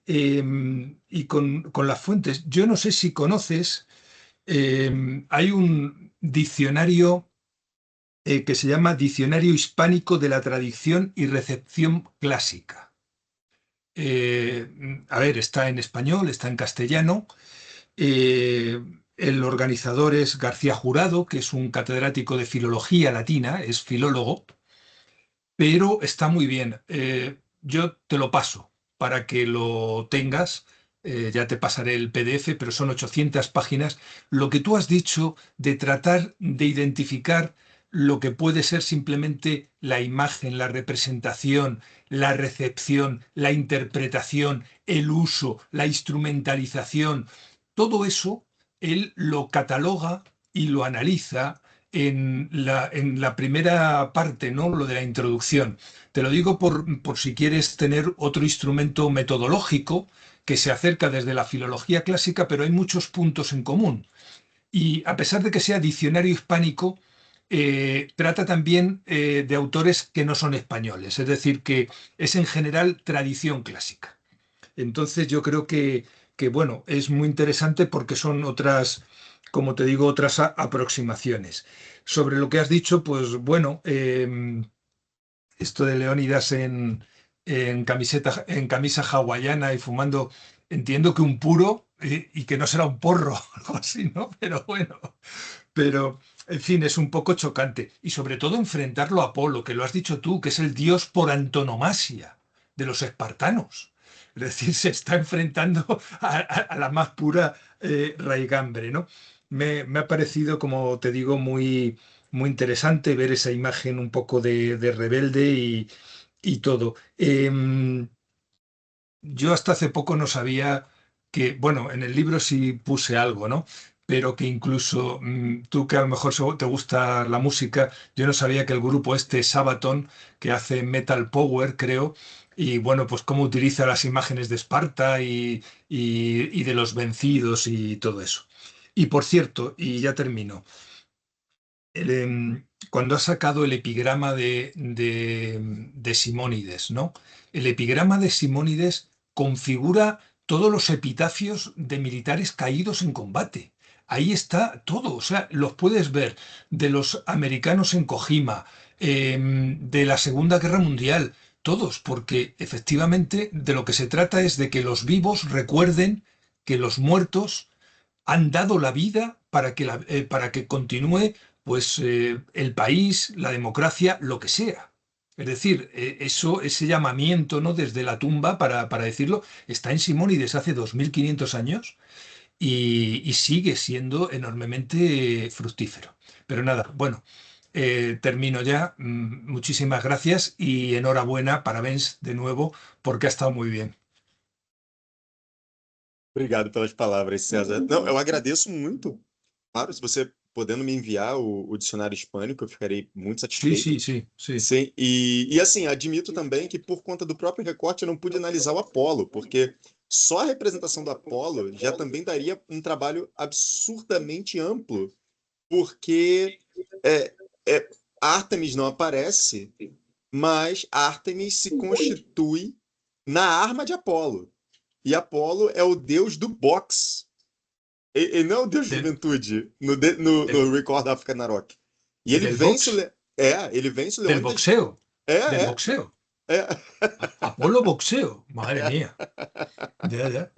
eh, y con las fuentes. Yo no sé si conoces, hay un diccionario que se llama Diccionario Hispánico de la Tradición y Recepción Clásica. A ver, está en español, está en castellano. Eh, el organizador es García Jurado, que es un catedrático de filología latina, es filólogo, pero está muy bien. Yo te lo paso para que lo tengas. Ya te pasaré el PDF, pero son 800 páginas. Lo que tú has dicho de tratar de identificar lo que puede ser simplemente la imagen, la representación, la recepción, la interpretación, el uso, la instrumentalización, todo eso, él lo cataloga y lo analiza en la primera parte, ¿no? Lo de la introducción. Te lo digo por si quieres tener otro instrumento metodológico que se acerca desde la filología clásica, pero hay muchos puntos en común. Y a pesar de que sea diccionario hispánico, trata también de autores que no son españoles, es decir, que es en general tradición clásica. Entonces yo creo bueno, es muy interesante porque son otras, como te digo, otras aproximaciones. Sobre lo que has dicho, pues bueno, esto de Leónidas en camisa hawaiana y fumando, entiendo que un puro y que no será un porro, algo así, ¿no? Pero bueno, pero en fin, es un poco chocante. Y sobre todo enfrentarlo a Apolo, que lo has dicho tú, que es el dios por antonomasia de los espartanos. Es decir, se está enfrentando a la más pura raigambre, ¿no? Me ha parecido, como te digo, muy interesante ver esa imagen un poco de rebelde y todo. Yo hasta hace poco no sabía que, bueno, en el libro sí puse algo, ¿no? Pero que incluso tú que a lo mejor te gusta la música, yo no sabía que el grupo este Sabaton, que hace Metal Power, creo, y bueno, pues cómo utiliza las imágenes de Esparta y de los vencidos y todo eso. Y por cierto, y ya termino, cuando ha sacado el epigrama de Simónides, ¿no? El epigrama de Simónides configura todos los epitafios de militares caídos en combate. Ahí está todo, o sea, los puedes ver de los americanos en Kojima, de la Segunda Guerra Mundial, todos, porque efectivamente de lo que se trata es de que los vivos recuerden que los muertos han dado la vida para que continúe pues, el país, la democracia, lo que sea. Es decir, ese llamamiento, ¿no? Desde la tumba, para decirlo, está en Simónides hace 2500 años y sigue siendo enormemente fructífero. Pero nada, bueno, termino ya. Muchísimas gracias y enhorabuena, parabéns de nuevo, porque ha estado muy bien. Obrigado pelas palavras, César. Não, eu agradeço muito. Claro, se você podendo me enviar o dicionário hispânico, eu ficarei muito Sí, satisfeito. sí, sí, sí. Sim, e assim, admito também que por conta do próprio recorte eu não pude analisar o Apolo, porque só a representação do Apolo já também daria um trabalho absurdamente amplo, porque é, é, Ártemis não aparece, mas Ártemis se constitui na arma de Apolo. E Apolo é o deus do boxe. Ele não é o deus da Del, juventude no del, Record of Ragnarok. E ele del vence box, ele vence o del Leônidas. boxeo, É, del é, boxeo. é. Apolo boxeo, madre mía. Ya, ya.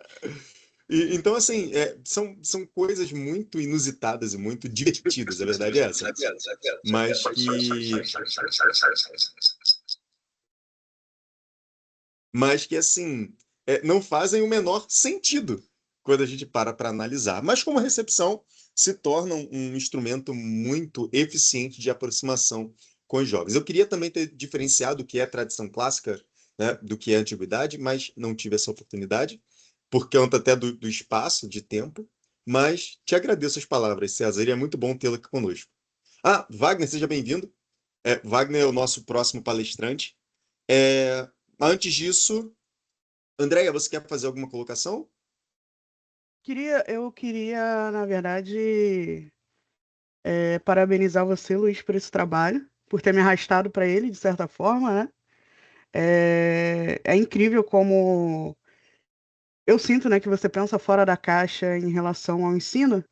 Então, assim, são coisas muito inusitadas e muito divertidas, a verdade é essa. Mas que assim, não fazem o menor sentido quando a gente para analisar. Mas como recepção, se tornam um instrumento muito eficiente de aproximação com os jovens. Eu queria também ter diferenciado o que é tradição clássica, né, do que é antiguidade, mas não tive essa oportunidade, por conta até do espaço, de tempo. Mas te agradeço as palavras, César, e é muito bom tê-lo aqui conosco. Ah, Wagner, seja bem-vindo. Wagner é o nosso próximo palestrante. É, Antes disso, Andréia, você quer fazer alguma colocação? Eu queria, na verdade, parabenizar você, Luiz, por esse trabalho, por ter me arrastado para ele, de certa forma, né? É incrível como eu sinto, né, que você pensa fora da caixa em relação ao ensino,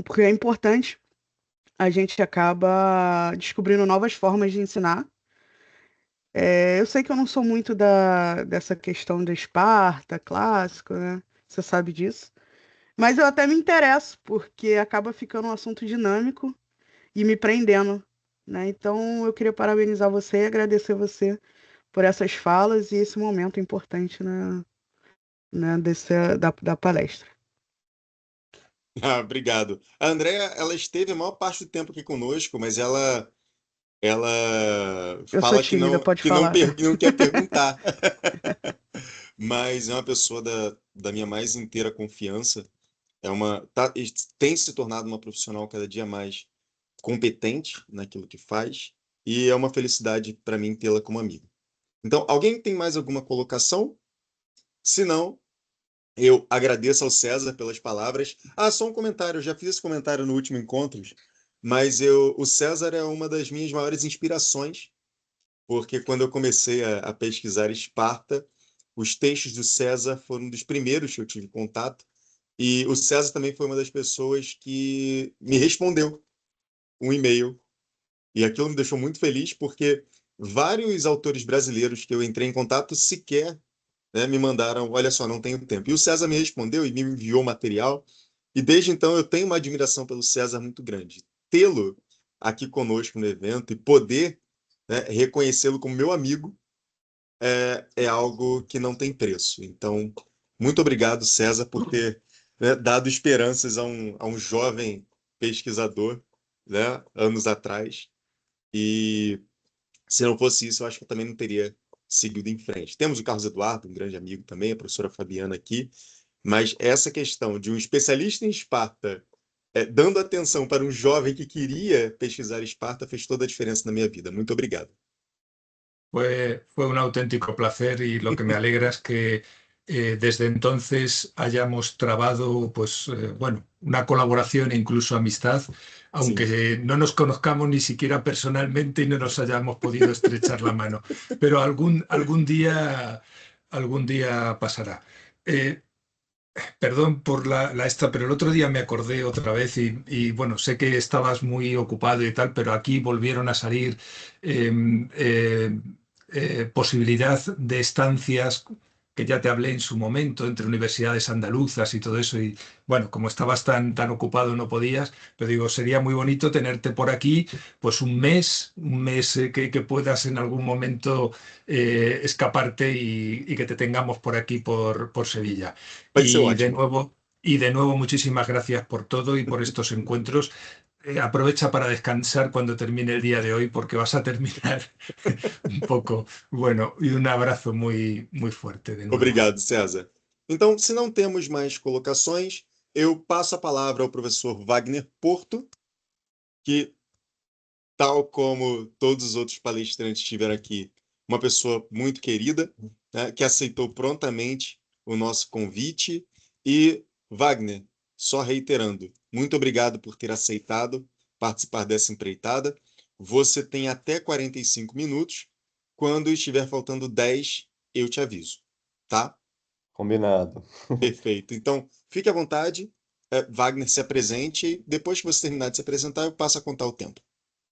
porque é importante, a gente acaba descobrindo novas formas de ensinar. Eu sei que eu não sou muito dessa questão da Esparta, clássico, né? Você sabe disso. Mas eu até me interesso, porque acaba ficando um assunto dinâmico e me prendendo. né? Então, eu queria parabenizar você e agradecer você por essas falas e esse momento importante da palestra. Ah, obrigado. A Andrea, ela esteve a maior parte do tempo aqui conosco, mas ela Eu sou fala tímida, pode falar. que não quer perguntar. Mas é uma pessoa da minha mais inteira confiança. Tem se tornado uma profissional cada dia mais competente naquilo que faz, e é uma felicidade para mim tê-la como amiga. Então, alguém tem mais alguma colocação? Se não, eu agradeço ao César pelas palavras. Ah, só um comentário. Eu já fiz esse comentário no último encontro, mas o César é uma das minhas maiores inspirações, porque quando eu comecei a pesquisar Esparta, os textos do César foram um dos primeiros que eu tive contato, e o César também foi uma das pessoas que me respondeu um e-mail, e aquilo me deixou muito feliz, porque vários autores brasileiros que eu entrei em contato sequer, né, me mandaram, olha só, não tenho tempo. E o César me respondeu e me enviou material, e desde então eu tenho uma admiração pelo César muito grande. Tê-lo aqui conosco no evento e poder, né, reconhecê-lo como meu amigo é algo que não tem preço. Então, muito obrigado, César, por ter, né, dado esperanças a um jovem pesquisador, né, anos atrás. E se não fosse isso, eu acho que eu também não teria seguido em frente. Temos o Carlos Eduardo, um grande amigo também, a professora Fabiana aqui, mas essa questão de um especialista em Esparta dando atenção para um jovem que queria pesquisar Esparta fez toda a diferença na minha vida. Muito obrigado. Fue un auténtico placer y lo que me alegra es que desde entonces hayamos trabado, pues, bueno, una colaboración e incluso amistad, Sim. aunque no nos conozcamos ni siquiera personalmente y no nos hayamos podido estrechar la mano. Pero algún día pasará. Eh, Perdón por la esta, pero el otro día me acordé otra vez bueno, sé que estabas muy ocupado y tal, pero aquí volvieron a salir eh, eh, posibilidad de estancias que ya te hablé en su momento entre universidades andaluzas y todo eso. Y bueno, como estabas tan ocupado no podías, pero digo, sería muy bonito tenerte por aquí, pues un mes que puedas en algún momento escaparte y que te tengamos por aquí, por Sevilla. Vai ser Y de ótimo. nuevo, y de nuevo, muchísimas gracias por todo y por estos encuentros. Aprovecha para descansar cuando termine el día de hoy, porque vas a terminar un poco. Bueno, y un abrazo muy fuerte de nuevo. Obrigado, César. Então, se não temos mais colocações, eu passo a palavra ao professor Wagner Porto, que, tal como todos os outros palestrantes que estiveram aqui, uma pessoa muito querida, né, que aceitou prontamente o nosso convite. E, Wagner, só reiterando, muito obrigado por ter aceitado participar dessa empreitada. Você tem até 45 minutos. Quando estiver faltando 10, eu te aviso, tá? Combinado. Perfeito. Então, fique à vontade, Wagner, se apresente. Depois que você terminar de se apresentar, eu passo a contar o tempo.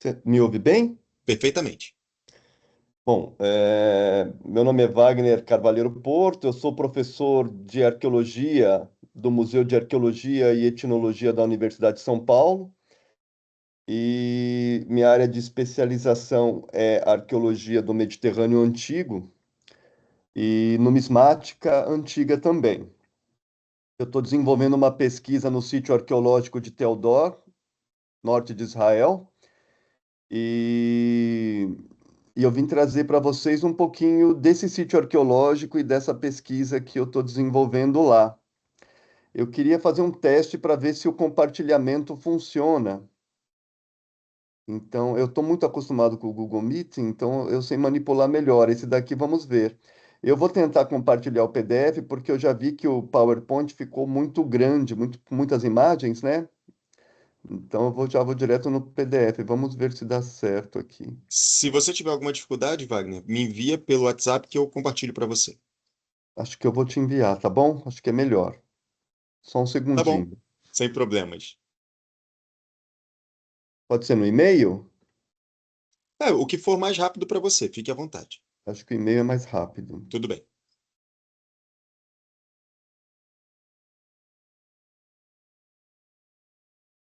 Você me ouve bem? Perfeitamente. Bom, meu nome é Wagner Carvalheiro Porto, eu sou professor de arqueologia do Museu de Arqueologia e Etnologia da Universidade de São Paulo e minha área de especialização é arqueologia do Mediterrâneo Antigo e numismática antiga também. Eu estou desenvolvendo uma pesquisa no sítio arqueológico de Tel Dor, norte de Israel, e eu vim trazer para vocês um pouquinho desse sítio arqueológico e dessa pesquisa que eu estou desenvolvendo lá. Eu queria fazer um teste para ver se o compartilhamento funciona. Então, eu estou muito acostumado com o Google Meet, então eu sei manipular melhor. Esse daqui vamos ver. Eu vou tentar compartilhar o PDF, porque eu já vi que o PowerPoint ficou muito grande, muitas imagens, né? Então, já vou direto no PDF. Vamos ver se dá certo aqui. Se você tiver alguma dificuldade, Wagner, me envia pelo WhatsApp que eu compartilho para você. Acho que eu vou te enviar, tá bom? Acho que é melhor. Só um Tá bom, segundinho. sem problemas. Pode ser no e-mail? O que for mais rápido para você, fique à vontade. Acho que o e-mail é mais rápido. Tudo bem.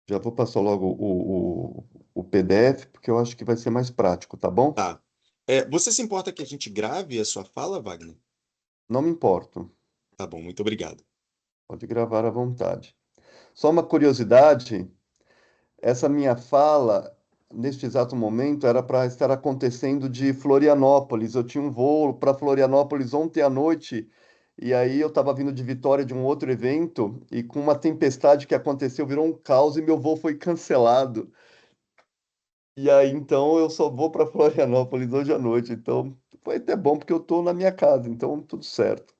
Já vou passar logo o PDF, porque eu acho que vai ser mais prático, tá bom? Tá. Você se importa que a gente grave a sua fala, Wagner? Não me importo. Tá bom, muito obrigado. Pode gravar à vontade. Só uma curiosidade, essa minha fala, neste exato momento, era para estar acontecendo de Florianópolis. Eu tinha um voo para Florianópolis ontem à noite, e aí eu estava vindo de Vitória de um outro evento, e com uma tempestade que aconteceu, virou um caos e meu voo foi cancelado. E aí, então, eu só vou para Florianópolis hoje à noite. Então, foi até bom, porque eu estou na minha casa, então tudo certo.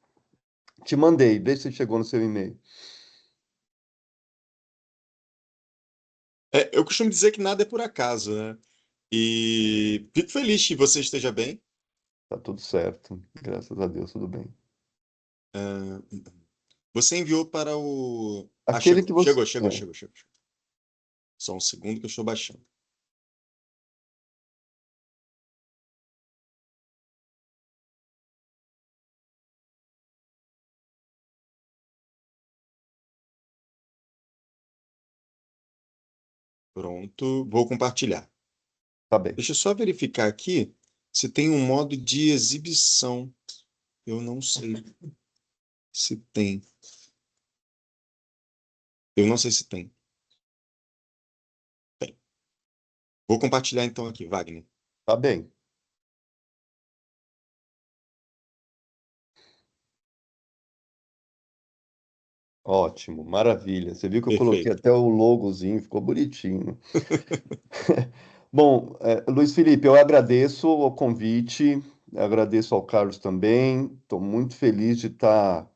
Te mandei, vê se chegou no seu e-mail. Eu costumo dizer que nada é por acaso, né? E fico feliz que você esteja bem. Tá tudo certo. Graças a Deus, tudo bem. Ah, você enviou para o. Ah, Aquele chegou, que você. chegou, chegou, chegou, chegou. Só um segundo que eu estou baixando. Pronto, vou compartilhar. Tá bem. Deixa eu só verificar aqui se tem um modo de exibição. Eu não sei se tem. Eu não sei se tem. Tem. Vou compartilhar então aqui, Wagner. Tá bem. Ótimo, maravilha. Você viu que eu coloquei Perfeito. até o logozinho, ficou bonitinho. Bom, Luiz Felipe, eu agradeço o convite, agradeço ao Carlos também. Estou muito feliz de estar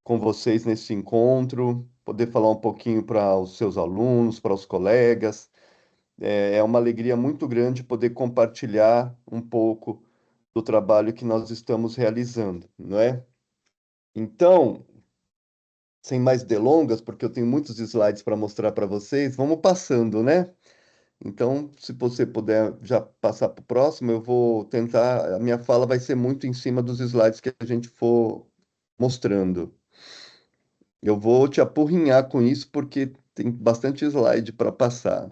com vocês nesse encontro, poder falar um pouquinho para os seus alunos, para os colegas. É uma alegria muito grande poder compartilhar um pouco do trabalho que nós estamos realizando, não é? Então, sem mais delongas, porque eu tenho muitos slides para mostrar para vocês, vamos passando, né? Então, se você puder já passar para o próximo, eu vou tentar. A minha fala vai ser muito em cima dos slides que a gente for mostrando. Eu vou te apurrinhar com isso, porque tem bastante slide para passar.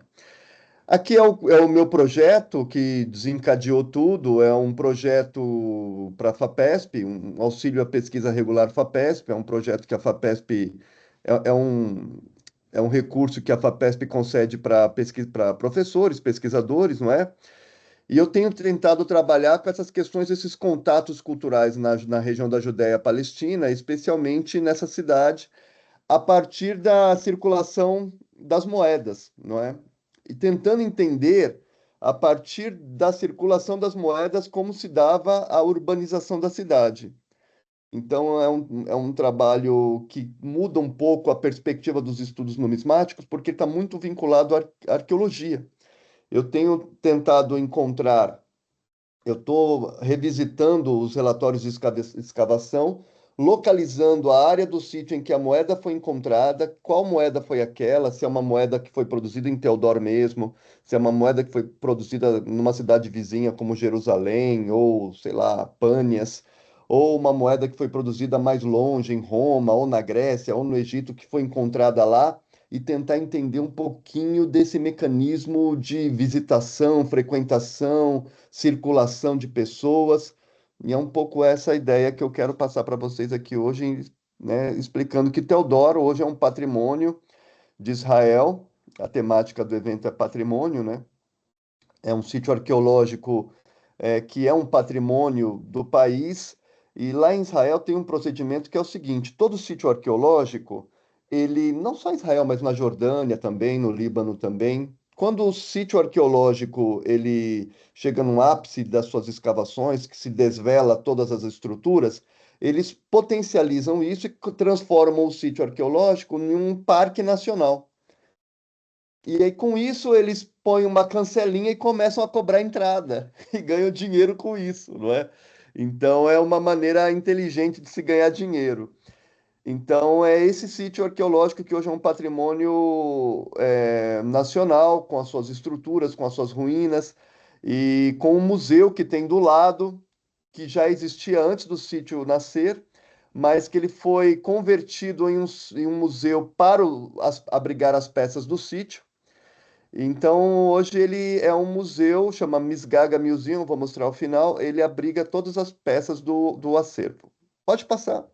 Aqui é o meu projeto que desencadeou tudo. É um projeto para a FAPESP, um auxílio à pesquisa regular FAPESP. É um projeto que a FAPESP é um recurso que a FAPESP concede para professores, pesquisadores, não é? E eu tenho tentado trabalhar com essas questões, esses contatos culturais na região da Judéia-Palestina, especialmente nessa cidade, a partir da circulação das moedas, não é? E tentando entender, a partir da circulação das moedas, como se dava a urbanização da cidade. Então, é um trabalho que muda um pouco a perspectiva dos estudos numismáticos, porque está muito vinculado à arqueologia. Eu tenho tentado encontrar, eu estou revisitando os relatórios de escavação, localizando a área do sítio em que a moeda foi encontrada, qual moeda foi aquela, se é uma moeda que foi produzida em Teodoro mesmo, se é uma moeda que foi produzida numa cidade vizinha como Jerusalém, ou sei lá, Pânias, ou uma moeda que foi produzida mais longe, em Roma, ou na Grécia, ou no Egito, que foi encontrada lá, e tentar entender um pouquinho desse mecanismo de visitação, frequentação, circulação de pessoas. E é um pouco essa a ideia que eu quero passar para vocês aqui hoje, né, explicando que Teodoro hoje é um patrimônio de Israel. A temática do evento é patrimônio, né? É um sítio arqueológico que é um patrimônio do país. E lá em Israel tem um procedimento que é o seguinte: todo sítio arqueológico, ele, não só em Israel, mas na Jordânia também, no Líbano também, quando o sítio arqueológico ele chega no ápice das suas escavações, que se desvela todas as estruturas, eles potencializam isso e transformam o sítio arqueológico em um parque nacional. E aí, com isso, eles põem uma cancelinha e começam a cobrar entrada e ganham dinheiro com isso, não é? Então, é uma maneira inteligente de se ganhar dinheiro. Então, é esse sítio arqueológico que hoje é um patrimônio nacional, com as suas estruturas, com as suas ruínas, e com o museu que tem do lado, que já existia antes do sítio nascer, mas que ele foi convertido em um museu para abrigar as peças do sítio. Então, hoje ele é um museu, chama Misgaga Museum, vou mostrar ao final. Ele abriga todas as peças do acervo. Pode passar.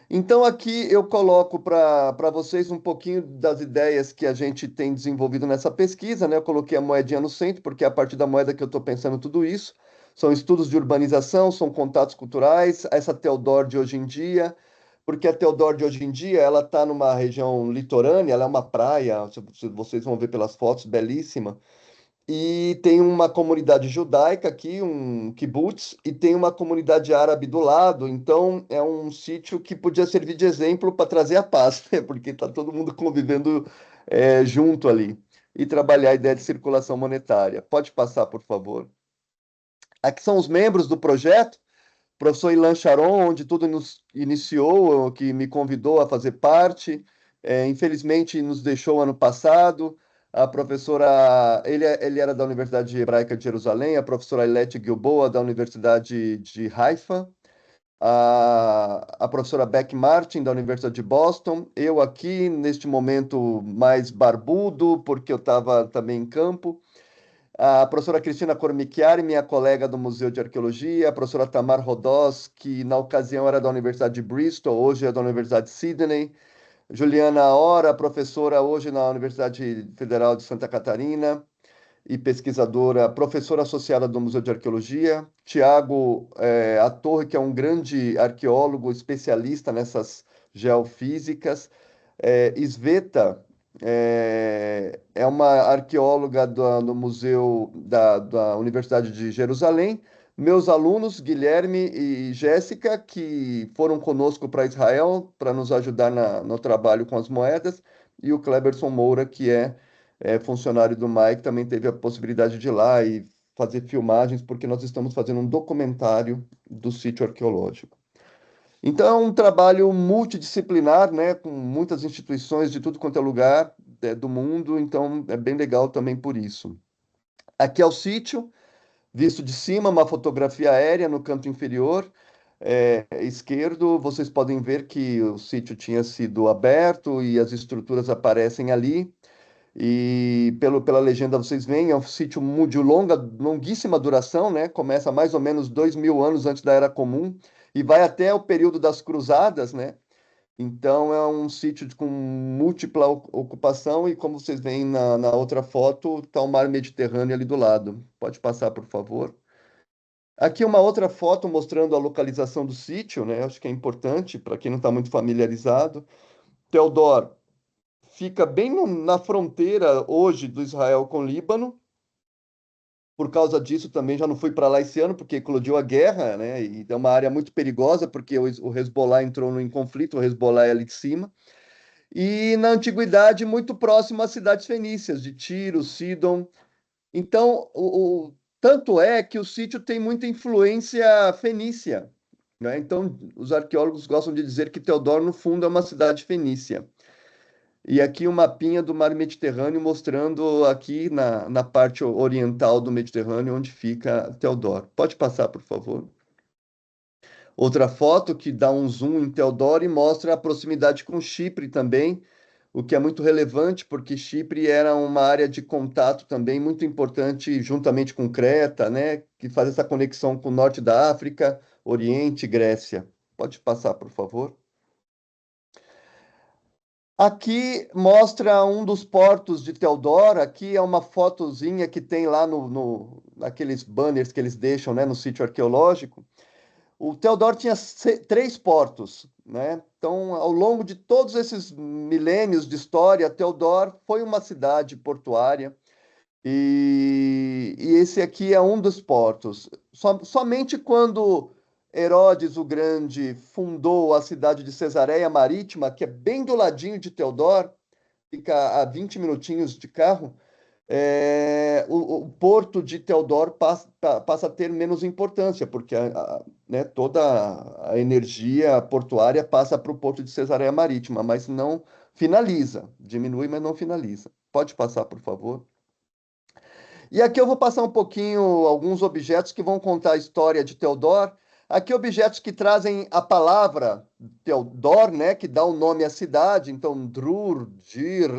Então, aqui eu coloco para vocês um pouquinho das ideias que a gente tem desenvolvido nessa pesquisa, né? Eu coloquei a moedinha no centro, porque é a partir da moeda que eu estou pensando tudo isso. São estudos de urbanização, são contatos culturais, essa Teodoro de hoje em dia, porque a Teodoro de hoje em dia, ela está numa região litorânea, ela é uma praia, vocês vão ver pelas fotos, belíssima. E tem uma comunidade judaica aqui, um kibbutz, e tem uma comunidade árabe do lado. Então, é um sítio que podia servir de exemplo para trazer a paz, né? Porque está todo mundo convivendo junto ali. E trabalhar a ideia de circulação monetária. Pode passar, por favor. Aqui são os membros do projeto. Professor Ilan Sharon, onde tudo nos iniciou, que me convidou a fazer parte. Infelizmente, nos deixou ano passado. A professora, ele era da Universidade Hebraica de Jerusalém, a professora Ailete Gilboa, da Universidade de Haifa, a professora Beck Martin, da Universidade de Boston, eu aqui, neste momento mais barbudo, porque eu estava também em campo, a professora Cristina Cormichiari, minha colega do Museu de Arqueologia, a professora Tamar Rodós, que na ocasião era da Universidade de Bristol, hoje é da Universidade de Sydney, Juliana Ora, professora hoje na Universidade Federal de Santa Catarina e pesquisadora, professora associada do Museu de Arqueologia, Tiago A Torre, que é um grande arqueólogo especialista nessas geofísicas, Sveta é uma arqueóloga do Museu da Universidade de Jerusalém. Meus alunos, Guilherme e Jéssica, que foram conosco para Israel para nos ajudar no trabalho com as moedas, e o Kleberson Moura, que é funcionário do MAI, que também teve a possibilidade de ir lá e fazer filmagens, porque nós estamos fazendo um documentário do sítio arqueológico. Então, é um trabalho multidisciplinar, né, com muitas instituições de tudo quanto é lugar do mundo, então é bem legal também por isso. Aqui é o sítio, visto de cima, uma fotografia aérea no canto inferior esquerdo. Vocês podem ver que o sítio tinha sido aberto e as estruturas aparecem ali. E pela legenda vocês veem, é um sítio de longuíssima duração, né? Começa mais ou menos 2000 anos antes da Era Comum e vai até o período das Cruzadas, né? Então é um sítio com múltipla ocupação e como vocês veem na outra foto, está o mar Mediterrâneo ali do lado. Pode passar, por favor. Aqui uma outra foto mostrando a localização do sítio, né? Acho que é importante para quem não está muito familiarizado. Teodoro fica bem na fronteira hoje do Israel com o Líbano. Por causa disso também já não fui para lá esse ano, porque eclodiu a guerra, né? E é uma área muito perigosa, porque o Hezbollah entrou em conflito, o Hezbollah é ali de cima. E na antiguidade, muito próximo às cidades fenícias, de Tiro, Sidon. Então, tanto é que o sítio tem muita influência fenícia, né? Então, os arqueólogos gostam de dizer que Teodoro, no fundo, é uma cidade fenícia. E aqui um mapinha do mar Mediterrâneo mostrando aqui na parte oriental do Mediterrâneo onde fica Teodoro. Pode passar, por favor. Outra foto que dá um zoom em Teodoro e mostra a proximidade com Chipre também, o que é muito relevante porque Chipre era uma área de contato também muito importante juntamente com Creta, né, que faz essa conexão com o norte da África, Oriente, Grécia. Pode passar, por favor. Aqui mostra um dos portos de Teodoro. Aqui é uma fotozinha que tem lá naqueles banners que eles deixam, né, no sítio arqueológico. O Teodoro tinha 3 portos, né? Então, ao longo de todos esses milênios de história, Teodoro foi uma cidade portuária e esse aqui é um dos portos. Somente quando Herodes o Grande fundou a cidade de Cesareia Marítima, que é bem do ladinho de Teodoro, fica a 20 minutinhos de carro, o porto de Teodoro passa a ter menos importância, porque né, toda a energia portuária passa para o porto de Cesareia Marítima, mas não finaliza, diminui, mas não finaliza. Pode passar, por favor. E aqui eu vou passar um pouquinho alguns objetos que vão contar a história de Teodoro. Aqui objetos que trazem a palavra Teodor, né, que dá o nome à cidade, então Drur, Dir,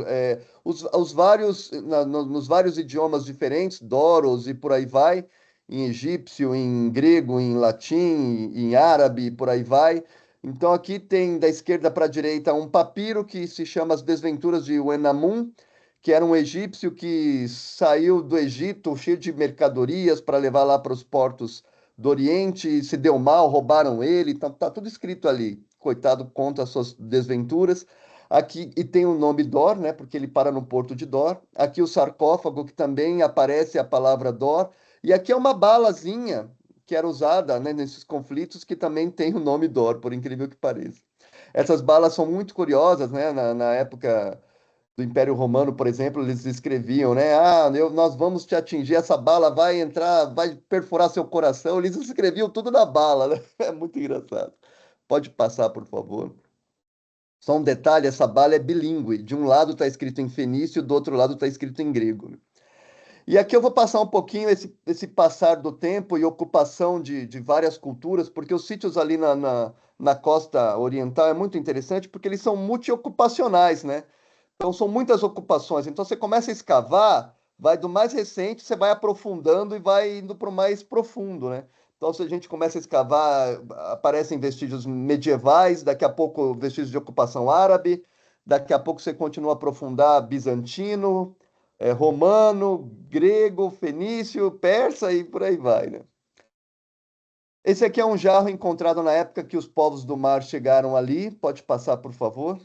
os vários, nos vários idiomas diferentes, Doros e por aí vai, em egípcio, em grego, em latim, em árabe, por aí vai. Então aqui tem da esquerda para a direita um papiro que se chama As Desventuras de Uenamun, que era um egípcio que saiu do Egito cheio de mercadorias para levar lá para os portos do Oriente, se deu mal, roubaram ele, tá tudo escrito ali. Coitado, conta as suas desventuras. Aqui, e tem o nome Dor, né? Porque ele para no porto de Dor. Aqui o sarcófago, que também aparece a palavra Dor. E aqui é uma balazinha que era usada, né, nesses conflitos, que também tem o nome Dor, por incrível que pareça. Essas balas são muito curiosas, né? Na época do Império Romano, por exemplo, eles escreviam, né? Nós vamos te atingir, essa bala vai entrar, vai perfurar seu coração. Eles escreviam tudo na bala, né? É muito engraçado. Pode passar, por favor. Só um detalhe, essa bala é bilíngue. De um lado está escrito em fenício, do outro lado está escrito em grego. E aqui eu vou passar um pouquinho esse passar do tempo e ocupação de várias culturas, porque os sítios ali na costa oriental é muito interessante, porque eles são multiocupacionais, né? Então, são muitas ocupações. Então, você começa a escavar, vai do mais recente, você vai aprofundando e vai indo para o mais profundo, né? Então, se a gente começa a escavar, aparecem vestígios medievais, daqui a pouco vestígios de ocupação árabe, daqui a pouco você continua a aprofundar bizantino, romano, grego, fenício, persa e por aí vai, né? Esse aqui é um jarro encontrado na época que os povos do mar chegaram ali. Pode passar, por favor.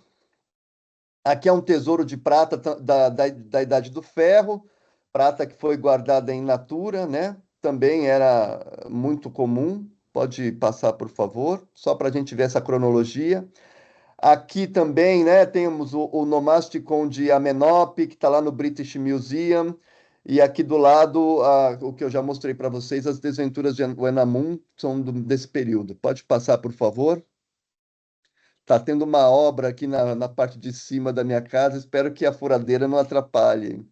Aqui é um tesouro de prata da Idade do Ferro, prata que foi guardada em natura, né? Também era muito comum. Pode passar, por favor, só para a gente ver essa cronologia. Aqui também, né, temos o Nomasticon de Amenhotep, que está lá no British Museum. E aqui do lado, o que eu já mostrei para vocês, as desventuras de Uenamun, são desse período. Pode passar, por favor. Tá tendo uma obra aqui na parte de cima da minha casa, espero que a furadeira não atrapalhe.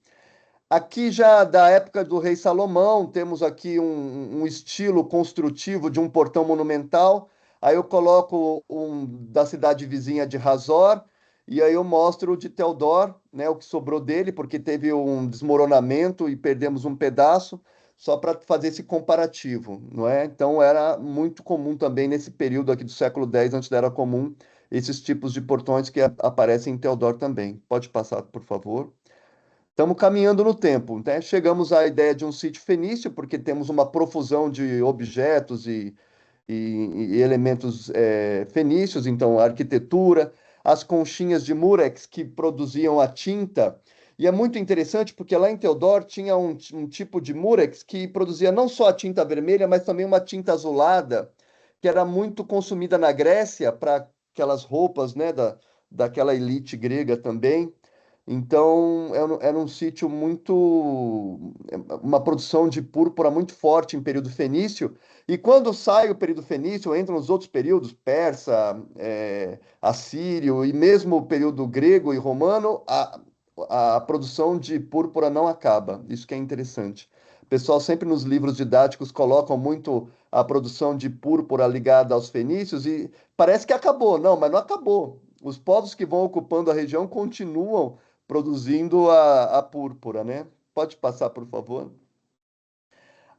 Aqui já da época do rei Salomão, temos aqui um estilo construtivo de um portão monumental. Aí eu coloco um da cidade vizinha de Hazor, e aí eu mostro o de Teodor, né, o que sobrou dele, porque teve um desmoronamento e perdemos um pedaço, só para fazer esse comparativo, não é? Então era muito comum também nesse período aqui do século X, antes da Era Comum, esses tipos de portões que aparecem em Teodor também. Pode passar, por favor. Estamos caminhando no tempo, né? Chegamos à ideia de um sítio fenício, porque temos uma profusão de objetos e elementos fenícios, então a arquitetura, as conchinhas de Murex que produziam a tinta. E é muito interessante porque lá em Teodor tinha um tipo de Murex que produzia não só a tinta vermelha, mas também uma tinta azulada, que era muito consumida na Grécia para aquelas roupas, né, daquela elite grega também. Então, era um sítio muito. Uma produção de púrpura muito forte em período fenício. E quando sai o período fenício, entram os outros períodos, persa, assírio e mesmo o período grego e romano, a produção de púrpura não acaba. Isso que é interessante. O pessoal sempre nos livros didáticos colocam muito a produção de púrpura ligada aos fenícios e parece que acabou. Não, mas não acabou. Os povos que vão ocupando a região continuam produzindo a púrpura, né? Pode passar, por favor.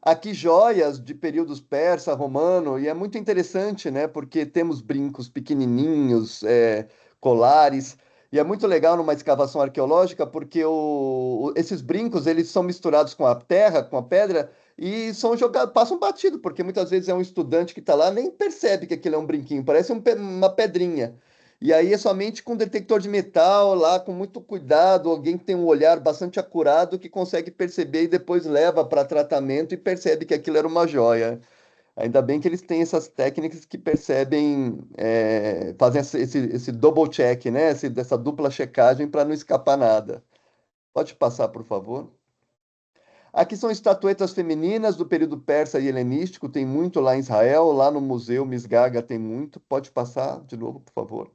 Aqui joias de períodos persa, romano, e é muito interessante, né? Porque temos brincos pequenininhos, colares, e é muito legal numa escavação arqueológica, porque esses brincos eles são misturados com a terra, com a pedra, e são jogados, passam batido, porque muitas vezes é um estudante que está lá, nem percebe que aquilo é um brinquinho, parece uma pedrinha. E aí é somente com detector de metal, lá com muito cuidado, alguém que tem um olhar bastante acurado que consegue perceber e depois leva para tratamento e percebe que aquilo era uma joia. Ainda bem que eles têm essas técnicas que percebem, fazem esse double check, né? Dessa dupla checagem para não escapar nada. Pode passar, por favor. Aqui são estatuetas femininas do período persa e helenístico, tem muito lá em Israel, lá no Museu Misgaga tem muito. Pode passar de novo, por favor.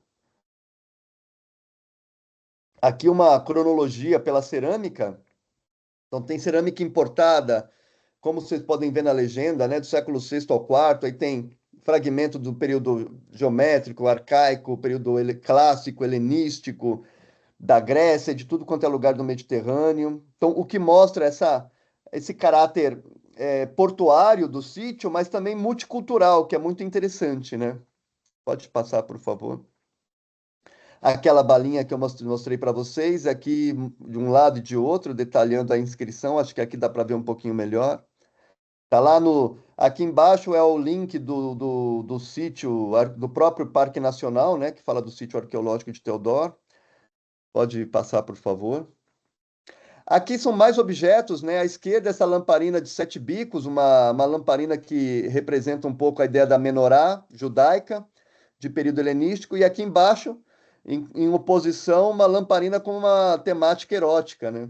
Aqui uma cronologia pela cerâmica. Então, tem cerâmica importada, como vocês podem ver na legenda, né, do século VI ao IV, aí tem fragmento do período geométrico, arcaico, período clássico, helenístico, da Grécia, de tudo quanto é lugar do Mediterrâneo. Então, o que mostra esse caráter portuário do sítio, mas também multicultural, que é muito interessante, né? Pode passar, por favor. Aquela balinha que eu mostrei para vocês, aqui de um lado e de outro, detalhando a inscrição, acho que aqui dá para ver um pouquinho melhor. Tá lá aqui embaixo é o link do sítio, do próprio Parque Nacional, né, que fala do sítio arqueológico de Teodoro. Pode passar, por favor. Aqui são mais objetos, né? À esquerda, essa lamparina de 7 bicos, uma lamparina que representa um pouco a ideia da menorá judaica, de período helenístico, e aqui embaixo, em oposição, uma lamparina com uma temática erótica, né?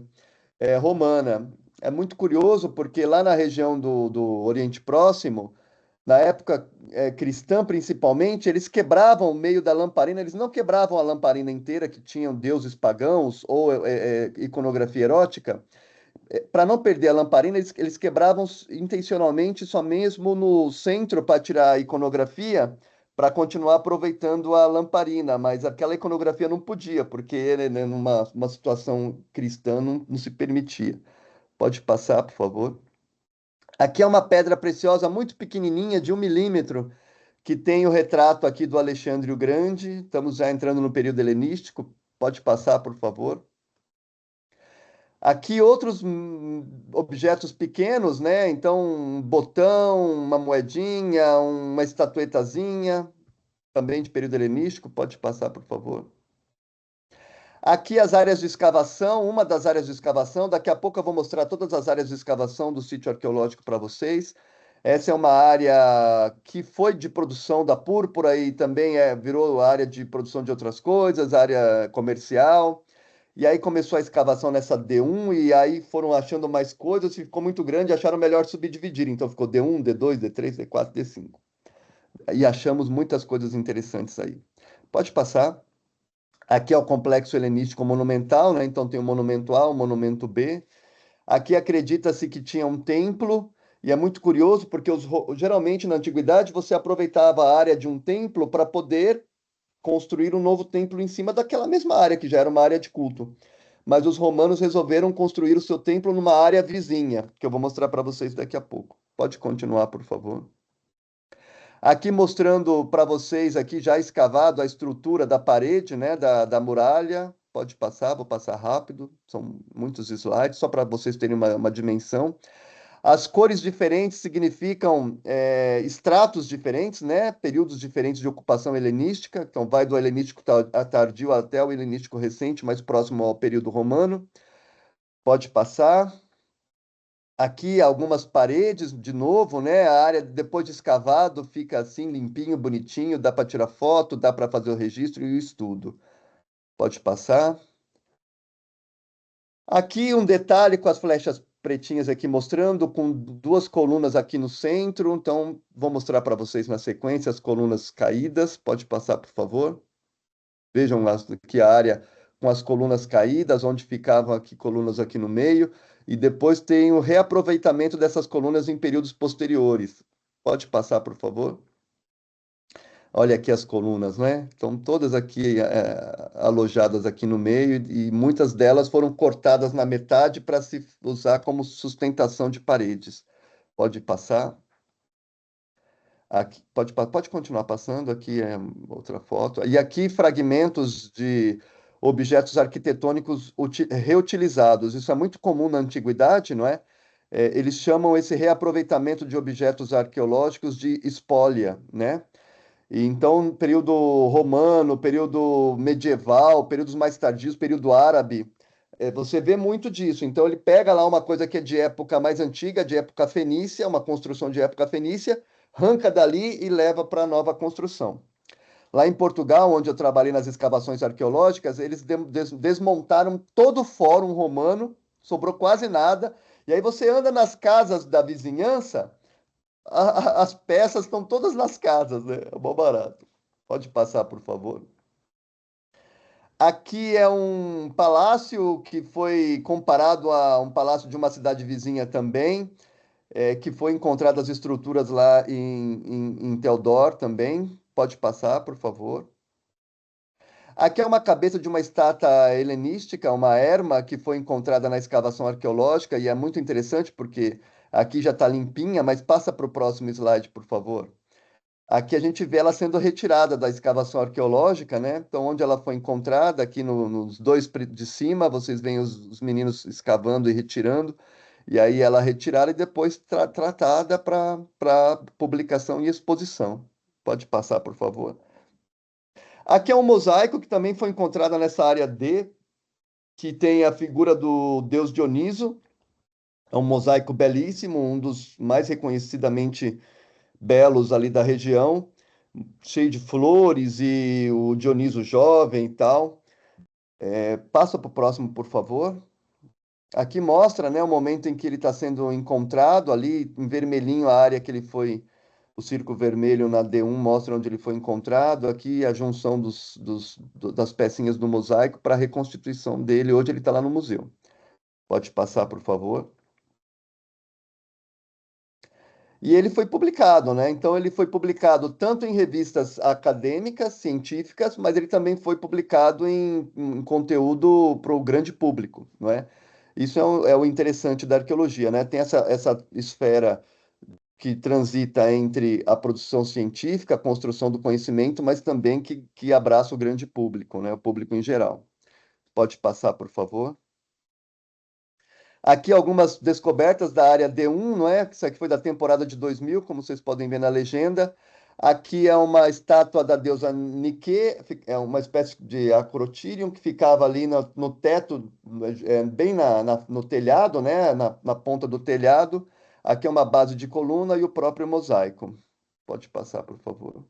Romana. É muito curioso porque lá na região do Oriente Próximo, na época cristã principalmente, eles quebravam o meio da lamparina, eles não quebravam a lamparina inteira, que tinham deuses pagãos ou iconografia erótica. Para não perder a lamparina, eles quebravam intencionalmente só mesmo no centro para tirar a iconografia, para continuar aproveitando a lamparina, mas aquela iconografia não podia, porque né, numa situação cristã não se permitia. Pode passar, por favor. Aqui é uma pedra preciosa muito pequenininha, de 1 milímetro, que tem o retrato aqui do Alexandre o Grande. Estamos já entrando no período helenístico. Pode passar, por favor. Aqui outros objetos pequenos, né? Então, um botão, uma moedinha, uma estatuetazinha, também de período helenístico. Pode passar, por favor. Aqui as áreas de escavação, uma das áreas de escavação. Daqui a pouco eu vou mostrar todas as áreas de escavação do sítio arqueológico para vocês. Essa é uma área que foi de produção da púrpura e também virou área de produção de outras coisas, área comercial. E aí começou a escavação nessa D1 e aí foram achando mais coisas, ficou muito grande, acharam melhor subdividir. Então ficou D1, D2, D3, D4, D5. E achamos muitas coisas interessantes aí. Pode passar. Aqui é o complexo helenístico monumental, né? Então tem o monumento A, o monumento B. Aqui acredita-se que tinha um templo, e é muito curioso porque geralmente na antiguidade você aproveitava a área de um templo para poder construir um novo templo em cima daquela mesma área, que já era uma área de culto. Mas os romanos resolveram construir o seu templo numa área vizinha, que eu vou mostrar para vocês daqui a pouco. Pode continuar, por favor. Aqui mostrando para vocês aqui já escavado a estrutura da parede, né, da muralha. Pode passar, vou passar rápido. São muitos slides, só para vocês terem uma dimensão. As cores diferentes significam estratos diferentes, né? Períodos diferentes de ocupação helenística. Então, vai do helenístico tardio até o helenístico recente, mais próximo ao período romano. Pode passar. Aqui algumas paredes, de novo, né? A área, depois de escavado, fica assim, limpinho, bonitinho. Dá para tirar foto, dá para fazer o registro e o estudo. Pode passar. Aqui um detalhe com as flechas pretinhas aqui mostrando, com 2 colunas aqui no centro. Então, vou mostrar para vocês na sequência as colunas caídas. Pode passar, por favor. Vejam aqui a área com as colunas caídas, onde ficavam aqui colunas aqui no meio. E depois tem o reaproveitamento dessas colunas em períodos posteriores. Pode passar, por favor. Olha aqui as colunas, né? Estão todas aqui alojadas aqui no meio e muitas delas foram cortadas na metade para se usar como sustentação de paredes. Pode passar. Aqui, pode continuar passando, aqui é outra foto. E aqui fragmentos de objetos arquitetônicos reutilizados. Isso é muito comum na antiguidade, não é? Eles chamam esse reaproveitamento de objetos arqueológicos de espólia, né? E então, período romano, período medieval, períodos mais tardios, período árabe, você vê muito disso. Então, ele pega lá uma coisa que é de época mais antiga, de época fenícia, uma construção de época fenícia, arranca dali e leva para a nova construção. Lá em Portugal, onde eu trabalhei nas escavações arqueológicas, eles desmontaram todo o fórum romano, sobrou quase nada. E aí você anda nas casas da vizinhança, as peças estão todas nas casas, né? É bom barato. Pode passar, por favor. Aqui é um palácio que foi comparado a um palácio de uma cidade vizinha também. que foi encontradas as estruturas lá em Teodor também. Pode passar, por favor. Aqui é uma cabeça de uma estátua helenística, uma erma, que foi encontrada na escavação arqueológica, e é muito interessante porque aqui já está limpinha, mas passa para o próximo slide, por favor. Aqui a gente vê ela sendo retirada da escavação arqueológica, né? Então, onde ela foi encontrada, aqui nos dois de cima, vocês veem os meninos escavando e retirando, e aí ela retirada e depois tratada para publicação e exposição. Pode passar, por favor. Aqui é um mosaico que também foi encontrado nessa área D, que tem a figura do deus Dioniso. É um mosaico belíssimo, um dos mais reconhecidamente belos ali da região, cheio de flores e o Dioniso jovem e tal. Passa para o próximo, por favor. Aqui mostra, né, o momento em que ele está sendo encontrado ali, em vermelhinho, a área que ele foi, o círculo vermelho na D1 mostra onde ele foi encontrado. Aqui a junção das pecinhas do mosaico para a reconstituição dele. Hoje ele está lá no museu. Pode passar, por favor. E ele foi publicado, né? Então ele foi publicado tanto em revistas acadêmicas, científicas, mas ele também foi publicado em conteúdo para o grande público, não é? Isso é o interessante da arqueologia, né? Tem essa esfera que transita entre a produção científica, a construção do conhecimento, mas também que abraça o grande público, né? O público em geral. Pode passar, por favor. Aqui algumas descobertas da área D1, não é? Isso aqui foi da temporada de 2000, como vocês podem ver na legenda. Aqui é uma estátua da deusa Nike, é uma espécie de acrotírium que ficava ali no teto, bem no telhado, né? Na ponta do telhado. Aqui é uma base de coluna e o próprio mosaico. Pode passar, por favor.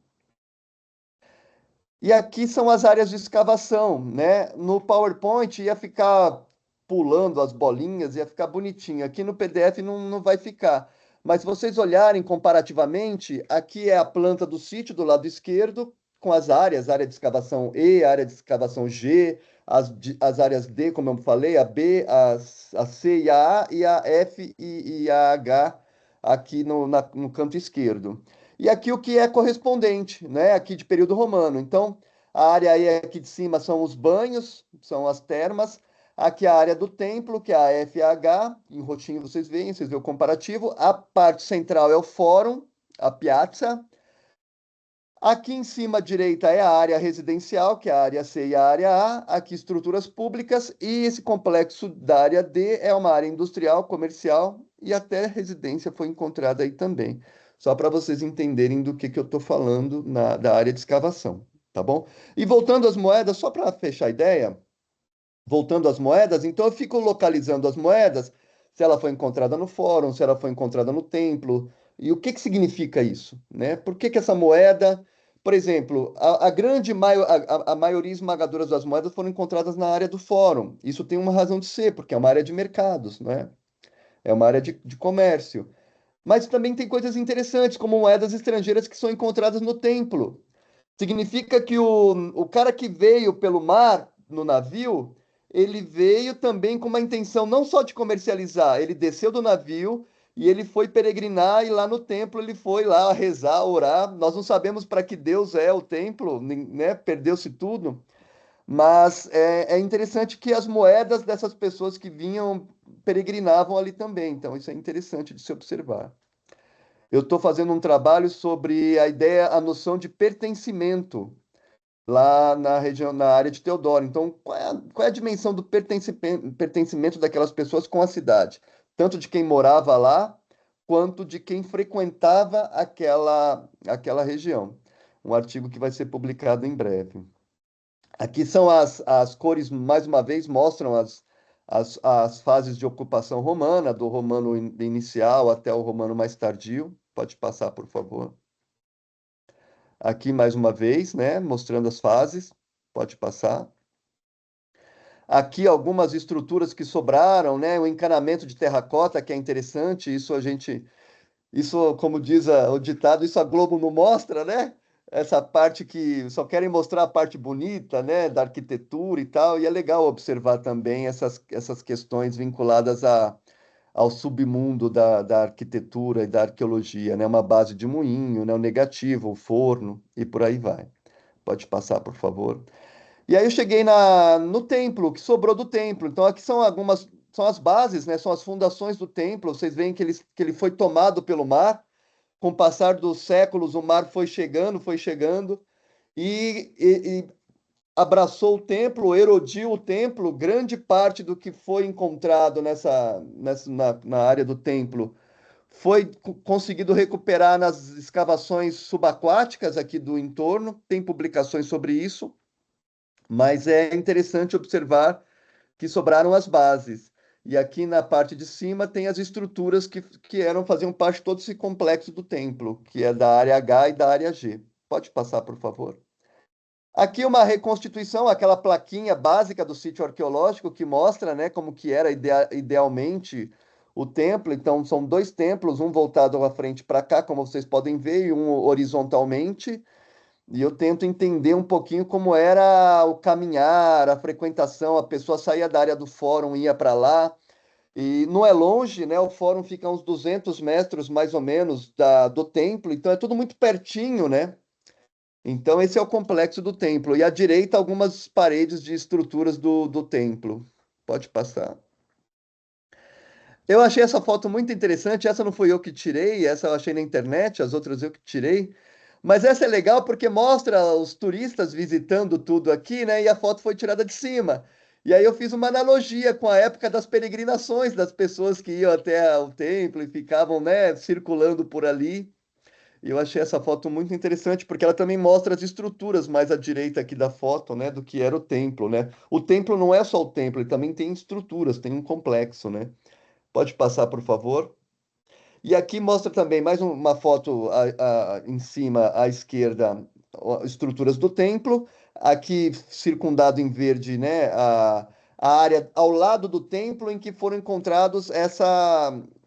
E aqui são as áreas de escavação, né? No PowerPoint ia ficar pulando as bolinhas, ia ficar bonitinho. Aqui no PDF não vai ficar. Mas se vocês olharem comparativamente, aqui é a planta do sítio do lado esquerdo, com as áreas, área de escavação E, área de escavação G, as áreas D, como eu falei, a B, a C e a F e a H aqui no canto esquerdo. E aqui o que é correspondente, né? Aqui de período romano. Então, a área aí aqui de cima são os banhos, são as termas. Aqui a área do templo, que é a FH, em rotinho vocês veem o comparativo. A parte central é o fórum, a piazza. Aqui em cima à direita é a área residencial, que é a área C e a área A. Aqui estruturas públicas. E esse complexo da área D é uma área industrial, comercial e até residência foi encontrada aí também. Só para vocês entenderem do que eu estou falando da área de escavação, tá bom? E voltando às moedas, só para fechar a ideia, voltando às moedas, então eu fico localizando as moedas, se ela foi encontrada no fórum, se ela foi encontrada no templo, e o que significa isso, né? Por que essa moeda, por exemplo, a maioria esmagadora das moedas foram encontradas na área do fórum. Isso tem uma razão de ser, porque é uma área de mercados, né? É uma área de comércio. Mas também tem coisas interessantes, como moedas estrangeiras que são encontradas no templo. Significa que o cara que veio pelo mar no navio, ele veio também com uma intenção não só de comercializar, ele desceu do navio e ele foi peregrinar e lá no templo ele foi lá rezar, orar. Nós não sabemos para que Deus é o templo, né? Perdeu-se tudo. Mas é interessante que as moedas dessas pessoas que vinham peregrinavam ali também. Então, isso é interessante de se observar. Eu estou fazendo um trabalho sobre a ideia, a noção de pertencimento lá na região, na área de Teodoro. Então, qual é a dimensão do pertencimento daquelas pessoas com a cidade? Tanto de quem morava lá, quanto de quem frequentava aquela região. Um artigo que vai ser publicado em breve. Aqui são as cores, mais uma vez, mostram as fases de ocupação romana, do romano inicial até o romano mais tardio. Pode passar, por favor. Aqui, mais uma vez, né, mostrando as fases. Pode passar. Aqui algumas estruturas que sobraram, né, o encanamento de terracota, que é interessante. Isso, como diz o ditado, isso a Globo não mostra, né? Essa parte que só querem mostrar a parte bonita, né, da arquitetura e tal, e é legal observar também essas questões vinculadas ao submundo da arquitetura e da arqueologia, né? Uma base de moinho, né? O negativo, o forno e por aí vai. Pode passar, por favor. E aí eu cheguei no templo, o que sobrou do templo. Então aqui são são as bases, né? São as fundações do templo. Vocês veem que ele foi tomado pelo mar. Com o passar dos séculos, o mar foi chegando e abraçou o templo, erodiu o templo. Grande parte do que foi encontrado na área do templo foi conseguido recuperar nas escavações subaquáticas aqui do entorno. Tem publicações sobre isso, mas é interessante observar que sobraram as bases. E aqui na parte de cima tem as estruturas que faziam parte de todo esse complexo do templo, que é da área H e da área G. Pode passar, por favor. Aqui uma reconstituição, aquela plaquinha básica do sítio arqueológico que mostra, né, como que era idealmente o templo. Então são dois templos, um voltado à frente para cá, como vocês podem ver, e um horizontalmente. E eu tento entender um pouquinho como era o caminhar, a frequentação, a pessoa saía da área do fórum, ia para lá. E não é longe, né? O fórum fica a uns 200 metros, mais ou menos, do templo. Então é tudo muito pertinho, né? Então esse é o complexo do templo. E à direita, algumas paredes de estruturas do templo. Pode passar. Eu achei essa foto muito interessante. Essa não fui eu que tirei, essa eu achei na internet, as outras eu que tirei. Mas essa é legal porque mostra os turistas visitando tudo aqui, né? E a foto foi tirada de cima. E aí eu fiz uma analogia com a época das peregrinações, das pessoas que iam até o templo e ficavam, né, circulando por ali. E eu achei essa foto muito interessante porque ela também mostra as estruturas mais à direita aqui da foto, né, do que era o templo, né? O templo não é só o templo, ele também tem estruturas, tem um complexo, né? Pode passar, por favor. E aqui mostra também mais uma foto em cima à esquerda, estruturas do templo. Aqui circundado em verde, né, a área ao lado do templo em que foram encontrados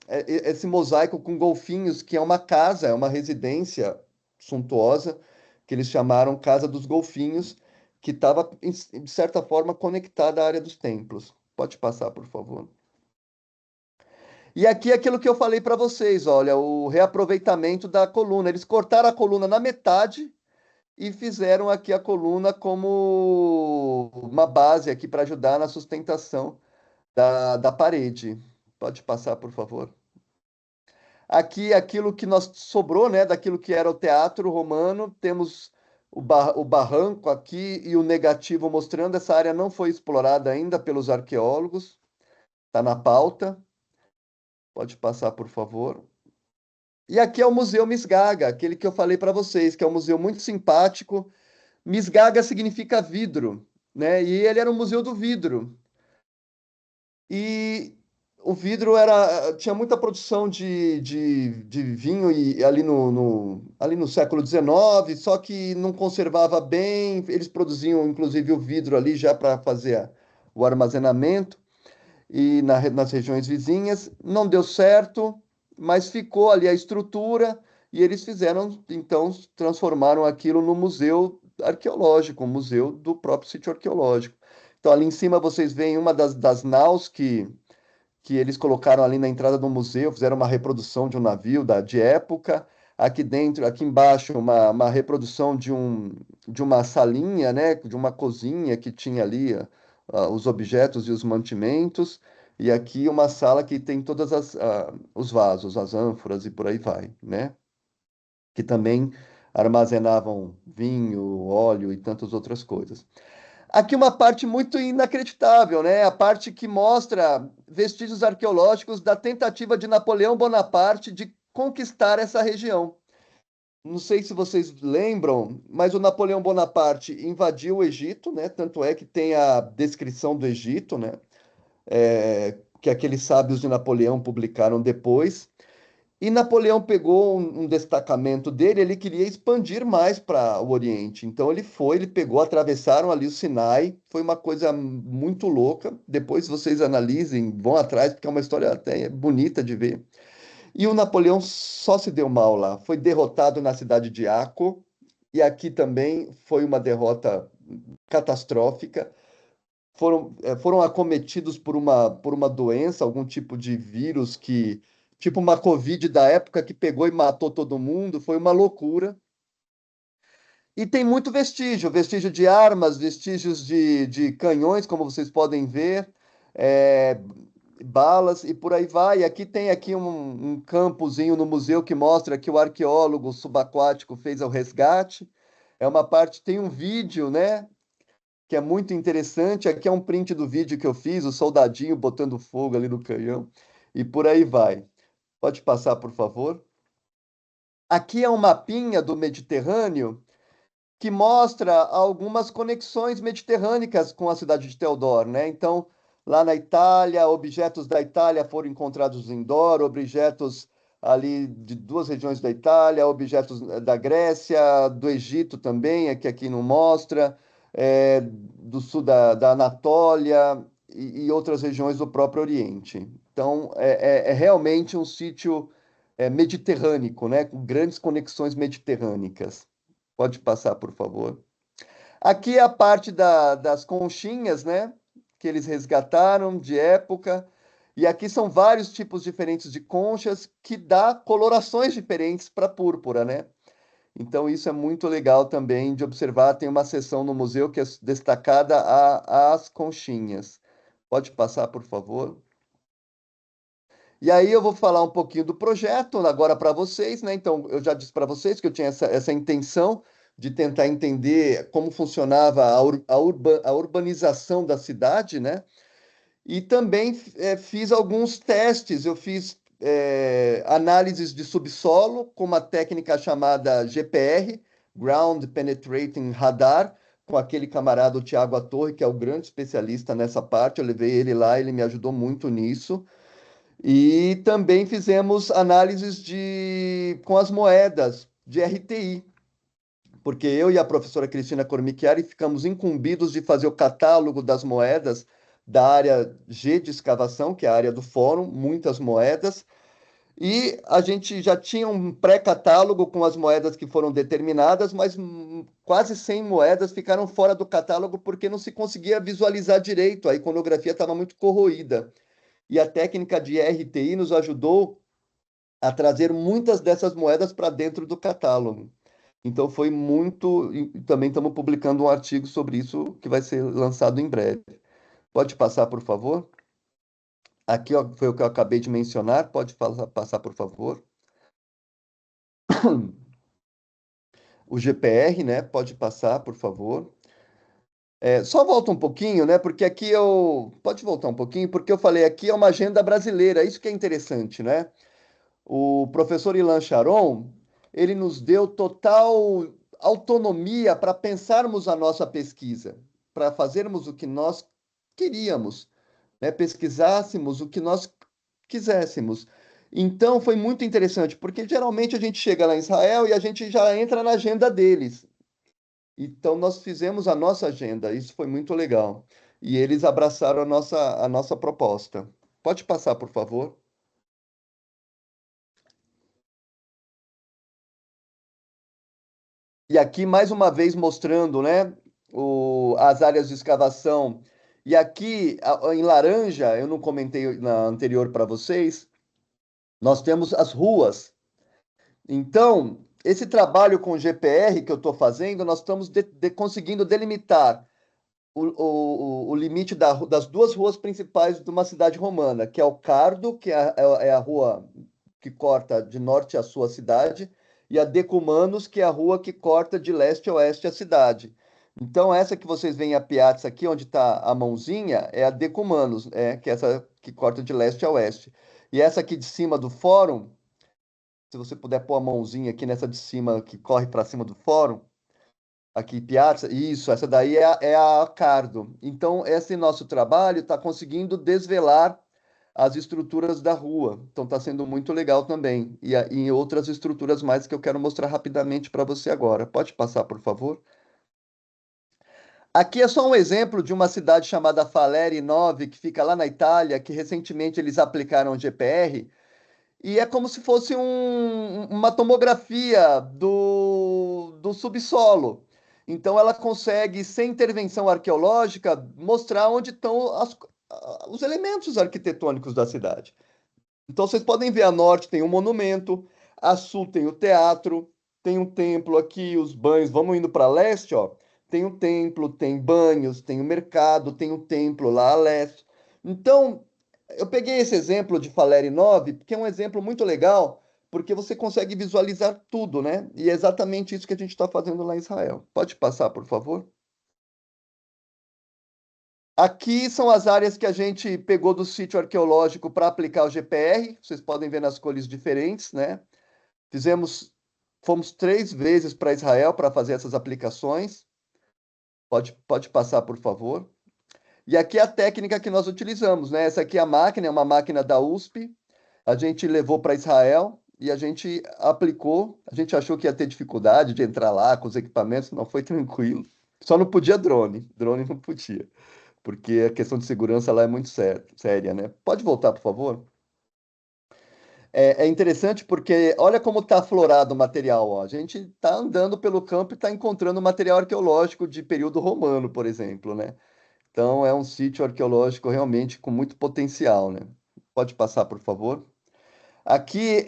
esse mosaico com golfinhos, que é uma casa, é uma residência suntuosa, que eles chamaram Casa dos Golfinhos, que estava, de certa forma, conectada à área dos templos. Pode passar, por favor. E aqui é aquilo que eu falei para vocês, olha, o reaproveitamento da coluna. Eles cortaram a coluna na metade e fizeram aqui a coluna como uma base aqui para ajudar na sustentação da parede. Pode passar, por favor. Aqui aquilo que nós sobrou, né, daquilo que era o teatro romano, temos o barranco aqui e o negativo mostrando essa área não foi explorada ainda pelos arqueólogos. Está na pauta. Pode passar, por favor. E aqui é o Museu Misgaga, aquele que eu falei para vocês, que é um museu muito simpático. Misgaga significa vidro, né? E ele era um museu do vidro. E o vidro tinha muita produção de vinho ali no século XIX, só que não conservava bem. Eles produziam, inclusive, o vidro ali já para fazer o armazenamento e nas regiões vizinhas. Não deu certo, mas ficou ali a estrutura e eles fizeram, então, transformaram aquilo no museu arqueológico, um museu do próprio sítio arqueológico. Então, ali em cima vocês veem uma das naus que eles colocaram ali na entrada do museu, fizeram uma reprodução de um navio de época. Aqui dentro, aqui embaixo, uma reprodução de uma salinha, né, de uma cozinha que tinha ali os objetos e os mantimentos. E aqui uma sala que tem todos os vasos, as ânforas e por aí vai, né? Que também armazenavam vinho, óleo e tantas outras coisas. Aqui uma parte muito inacreditável, né? A parte que mostra vestígios arqueológicos da tentativa de Napoleão Bonaparte de conquistar essa região. Não sei se vocês lembram, mas o Napoleão Bonaparte invadiu o Egito, né? Tanto é que tem a descrição do Egito, né? Que aqueles sábios de Napoleão publicaram depois. E Napoleão pegou um destacamento dele, ele queria expandir mais para o Oriente. Então ele pegou, atravessaram ali o Sinai, foi uma coisa muito louca. Depois vocês analisem, vão atrás, porque é uma história até bonita de ver. E o Napoleão só se deu mal lá, foi derrotado na cidade de Acre, e aqui também foi uma derrota catastrófica. foram acometidos por uma doença, algum tipo de vírus tipo uma Covid da época que pegou e matou todo mundo, foi uma loucura. E tem muito vestígio de armas, vestígios de canhões, como vocês podem ver, é, balas e por aí vai. E aqui tem um campozinho no museu que mostra que o arqueólogo subaquático fez o resgate. É uma parte, tem um vídeo, né, que é muito interessante. Aqui é um print do vídeo que eu fiz, o soldadinho botando fogo ali no canhão e por aí vai. Pode passar, por favor. Aqui é um mapinha do Mediterrâneo que mostra algumas conexões mediterrânicas com a cidade de Teodoro, né? Então, lá na Itália, objetos da Itália foram encontrados em Doro, objetos ali de duas regiões da Itália, objetos da Grécia, do Egito também, é que aqui não mostra, do sul da Anatólia e outras regiões do próprio Oriente. Então, é realmente um sítio mediterrâneo, né? Com grandes conexões mediterrânicas. Pode passar, por favor. Aqui é a parte das conchinhas, né? Que eles resgataram de época. E aqui são vários tipos diferentes de conchas que dá colorações diferentes para púrpura, né? Então isso é muito legal também de observar. Tem uma seção no museu que é destacada às conchinhas. Pode passar, por favor. E aí eu vou falar um pouquinho do projeto agora para vocês, né? Então, eu já disse para vocês que eu tinha essa intenção de tentar entender como funcionava a urbanização da cidade, né? E também fiz alguns testes, eu fiz análises de subsolo com uma técnica chamada GPR, Ground Penetrating Radar, com aquele camarada, o Tiago Atorre, que é o grande especialista nessa parte. Eu levei ele lá, ele me ajudou muito nisso. E também fizemos análises com as moedas de RTI, porque eu e a professora Cristina Cormichiari ficamos incumbidos de fazer o catálogo das moedas da área G de escavação, que é a área do fórum, muitas moedas, e a gente já tinha um pré-catálogo com as moedas que foram determinadas, mas quase 100 moedas ficaram fora do catálogo porque não se conseguia visualizar direito, a iconografia estava muito corroída. E a técnica de RTI nos ajudou a trazer muitas dessas moedas para dentro do catálogo. Então foi muito. E também estamos publicando um artigo sobre isso que vai ser lançado em breve. Pode passar, por favor? Aqui ó, foi o que eu acabei de mencionar. Pode passar, por favor. O GPR, né? Pode passar, por favor. Só volta um pouquinho, né? Porque aqui eu. Pode voltar um pouquinho, porque eu falei aqui é uma agenda brasileira. Isso que é interessante, né? O professor Ilan Charon, ele nos deu total autonomia para pensarmos a nossa pesquisa, para fazermos o que nós queríamos, né? Pesquisássemos o que nós quiséssemos. Então foi muito interessante, porque geralmente a gente chega lá em Israel e a gente já entra na agenda deles. Então nós fizemos a nossa agenda, isso foi muito legal. E eles abraçaram a nossa proposta. Pode passar, por favor. E aqui, mais uma vez, mostrando, né, as áreas de escavação. E aqui, em laranja, eu não comentei na anterior para vocês, nós temos as ruas. Então, esse trabalho com GPR que eu estou fazendo, nós estamos conseguindo delimitar o limite das duas ruas principais de uma cidade romana, que é o Cardo, que é a rua que corta de norte a sul a cidade, e a Decumanos, que é a rua que corta de leste a oeste a cidade. Então, essa que vocês veem a piazza aqui, onde está a mãozinha, é a Decumanos, que é essa que corta de leste a oeste. E essa aqui de cima do fórum, se você puder pôr a mãozinha aqui nessa de cima, que corre para cima do fórum, aqui, Piazza, isso, essa daí é a Cardo. Então, esse nosso trabalho está conseguindo desvelar as estruturas da rua. Então, está sendo muito legal também. E outras estruturas mais que eu quero mostrar rapidamente para você agora. Pode passar, por favor? Aqui é só um exemplo de uma cidade chamada Faleri 9, que fica lá na Itália, que recentemente eles aplicaram GPR. E é como se fosse uma tomografia do subsolo. Então, ela consegue, sem intervenção arqueológica, mostrar onde estão os elementos arquitetônicos da cidade. Então, vocês podem ver, a norte tem um monumento, a sul tem o teatro, tem um templo aqui, os banhos. Vamos indo para leste, ó. Tem o templo, tem banhos, tem o mercado, tem o templo lá a leste. Então, eu peguei esse exemplo de Faleri 9, porque é um exemplo muito legal, porque você consegue visualizar tudo, né? E é exatamente isso que a gente está fazendo lá em Israel. Pode passar, por favor? Aqui são as áreas que a gente pegou do sítio arqueológico para aplicar o GPR. Vocês podem ver nas cores diferentes, né? Fomos 3 vezes para Israel para fazer essas aplicações. Pode passar, por favor. E aqui é a técnica que nós utilizamos, né? Essa aqui é a máquina, é uma máquina da USP. A gente levou para Israel e a gente aplicou. A gente achou que ia ter dificuldade de entrar lá com os equipamentos, não foi tranquilo. Só não podia drone. Drone não podia, porque a questão de segurança lá é muito séria, né? Pode voltar, por favor? É interessante porque olha como está aflorado o material. Ó. A gente está andando pelo campo e está encontrando material arqueológico de período romano, por exemplo, né? Então é um sítio arqueológico realmente com muito potencial, né? Pode passar, por favor? Aqui,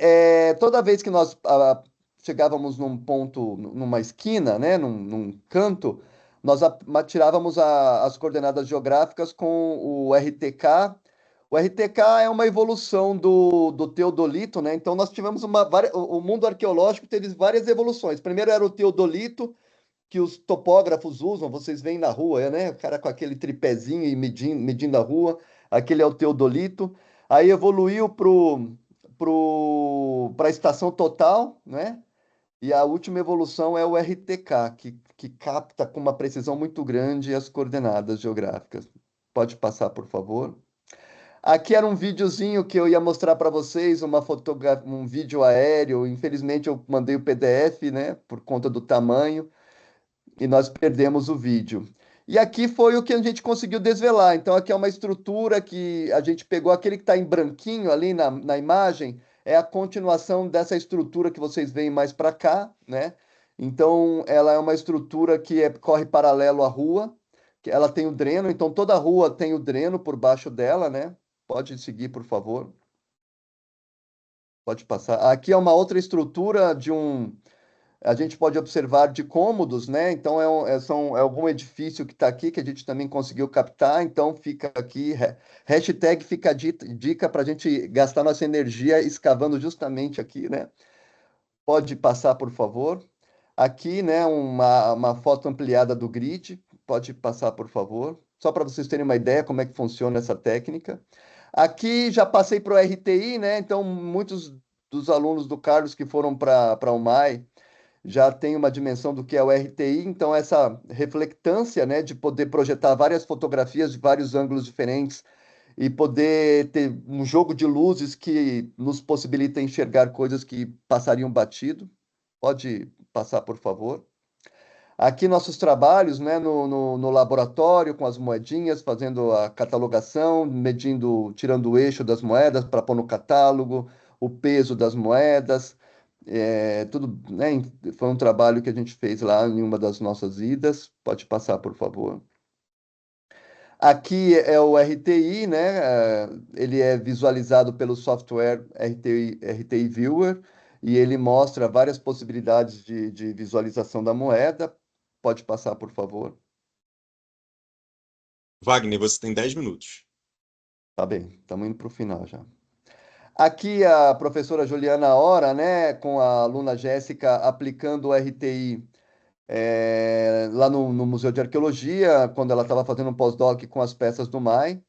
toda vez que nós chegávamos num ponto, numa esquina, né, num canto, nós tirávamos as coordenadas geográficas com o RTK. O RTK é uma evolução do teodolito, né? Então nós tivemos o mundo arqueológico teve várias evoluções. Primeiro era o teodolito, que os topógrafos usam, vocês veem na rua, né? O cara com aquele tripézinho e medindo a rua, aquele é o teodolito. Aí evoluiu para a estação total, né? E a última evolução é o RTK, que capta com uma precisão muito grande as coordenadas geográficas. Pode passar, por favor. Aqui era um videozinho que eu ia mostrar para vocês, um vídeo aéreo. Infelizmente eu mandei o PDF, né, por conta do tamanho, e nós perdemos o vídeo. E aqui foi o que a gente conseguiu desvelar. Então, aqui é uma estrutura que a gente pegou, aquele que está em branquinho ali na imagem, é a continuação dessa estrutura que vocês veem mais para cá, né? Então, ela é uma estrutura que corre paralelo à rua, que ela tem o dreno, então toda a rua tem o dreno por baixo dela, né? Pode seguir, por favor. Pode passar. Aqui é uma outra estrutura a gente pode observar de cômodos, né? Então é algum edifício que está aqui que a gente também conseguiu captar. Então fica aqui, hashtag fica a dica para a gente gastar nossa energia escavando justamente aqui, né? Pode passar, por favor. Aqui, né, uma foto ampliada do grid. Pode passar, por favor. Só para vocês terem uma ideia como é que funciona essa técnica. Aqui já passei para o RTI, né? Então muitos dos alunos do Carlos que foram para o MAI já tem uma dimensão do que é o RTI, então essa reflectância, né, de poder projetar várias fotografias de vários ângulos diferentes e poder ter um jogo de luzes que nos possibilita enxergar coisas que passariam batido. Pode passar, por favor. Aqui nossos trabalhos, né, no laboratório, com as moedinhas, fazendo a catalogação, medindo, tirando o eixo das moedas para pôr no catálogo, o peso das moedas, tudo, né, foi um trabalho que a gente fez lá em uma das nossas idas. Pode passar, por favor. Aqui é o RTI, né? Ele é visualizado pelo software RTI Viewer e ele mostra várias possibilidades de visualização da moeda. Pode passar, por favor. Wagner, você tem 10 minutos. Tá bem, estamos indo para o final já. Aqui a professora Juliana Ora, né, com a aluna Jéssica, aplicando o RTI lá no Museu de Arqueologia, quando ela estava fazendo um pós-doc com as peças do MAI.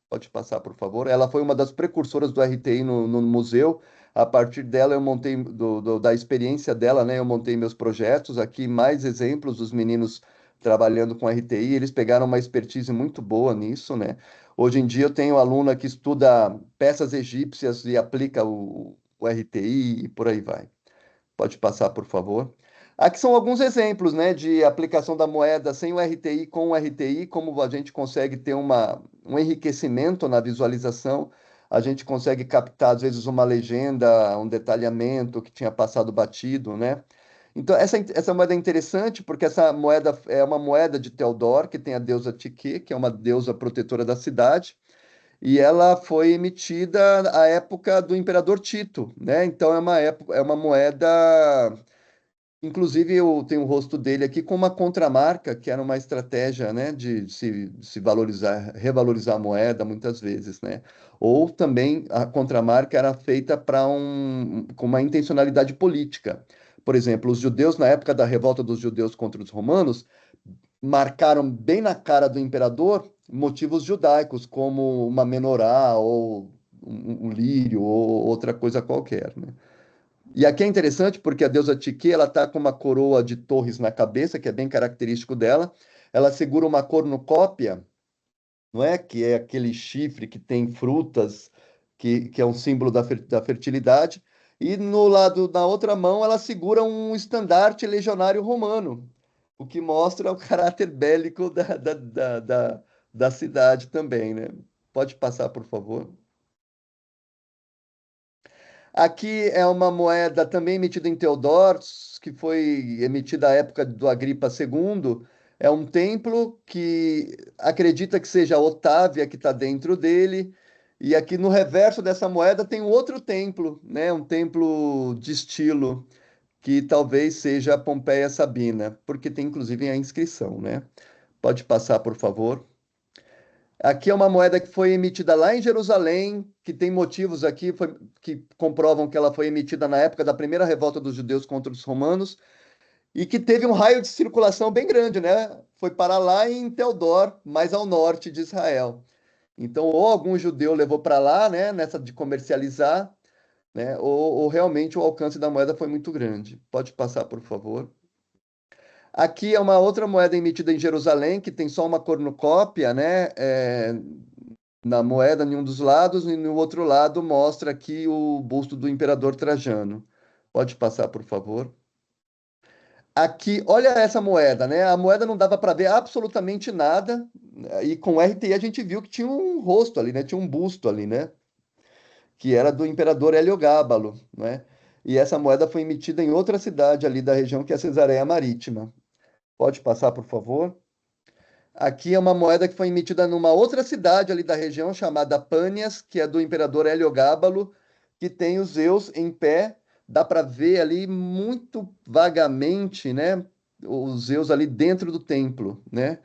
Pode passar, por favor. Ela foi uma das precursoras do RTI no museu. A partir dela, eu montei, da experiência dela, né, eu montei meus projetos. Aqui, mais exemplos dos meninos trabalhando com RTI. Eles pegaram uma expertise muito boa nisso, né? Hoje em dia, eu tenho aluna que estuda peças egípcias e aplica o RTI e por aí vai. Pode passar, por favor. Aqui são alguns exemplos, né, de aplicação da moeda sem o RTI, com o RTI, como a gente consegue ter um enriquecimento na visualização, a gente consegue captar, às vezes, uma legenda, um detalhamento que tinha passado batido, né? Então, essa moeda é interessante porque essa moeda é uma moeda de Teodor, que tem a deusa Tique, que é uma deusa protetora da cidade, e ela foi emitida à época do imperador Tito, né? Então, é uma moeda. Inclusive, eu tenho o rosto dele aqui com uma contramarca, que era uma estratégia, né, de se valorizar, revalorizar a moeda muitas vezes, né? Ou também a contramarca era feita com uma intencionalidade política. Por exemplo, os judeus, na época da revolta dos judeus contra os romanos, marcaram bem na cara do imperador motivos judaicos, como uma menorá ou um lírio ou outra coisa qualquer, né? E aqui é interessante porque a deusa Tique, ela tá com uma coroa de torres na cabeça, que é bem característico dela. Ela segura uma cornucópia, não é? Que é aquele chifre que tem frutas, que é um símbolo da fertilidade. E no lado, na outra mão, ela segura um estandarte legionário romano, o que mostra o caráter bélico da cidade também, né? Pode passar, por favor. Aqui é uma moeda também emitida em Teodoro, que foi emitida à época do Agripa II. É um templo que acredita que seja a Otávia que está dentro dele. E aqui no reverso dessa moeda tem um outro templo, né? Um templo de estilo que talvez seja a Pompeia Sabina, porque tem inclusive a inscrição, né? Pode passar, por favor. Aqui é uma moeda que foi emitida lá em Jerusalém, que tem motivos aqui que comprovam que ela foi emitida na época da primeira revolta dos judeus contra os romanos e que teve um raio de circulação bem grande, né? Foi para lá em Teodor, mais ao norte de Israel. Então, ou algum judeu levou para lá, né, nessa de comercializar, né, ou realmente o alcance da moeda foi muito grande. Pode passar, por favor. Aqui é uma outra moeda emitida em Jerusalém, que tem só uma cornucópia, né? Na moeda em um dos lados e no outro lado mostra aqui o busto do imperador Trajano. Pode passar, por favor. Aqui, olha essa moeda, né? A moeda não dava para ver absolutamente nada, e com RTI a gente viu que tinha um rosto ali, né? Tinha um busto ali, né? Que era do imperador Heliogábalo, né? E essa moeda foi emitida em outra cidade ali da região, que é Cesareia Marítima. Pode passar, por favor. Aqui é uma moeda que foi emitida numa outra cidade ali da região, chamada Pânias, que é do imperador Heliogábalo, que tem os Zeus em pé. Dá para ver ali muito vagamente, né? Os Zeus ali dentro do templo, né?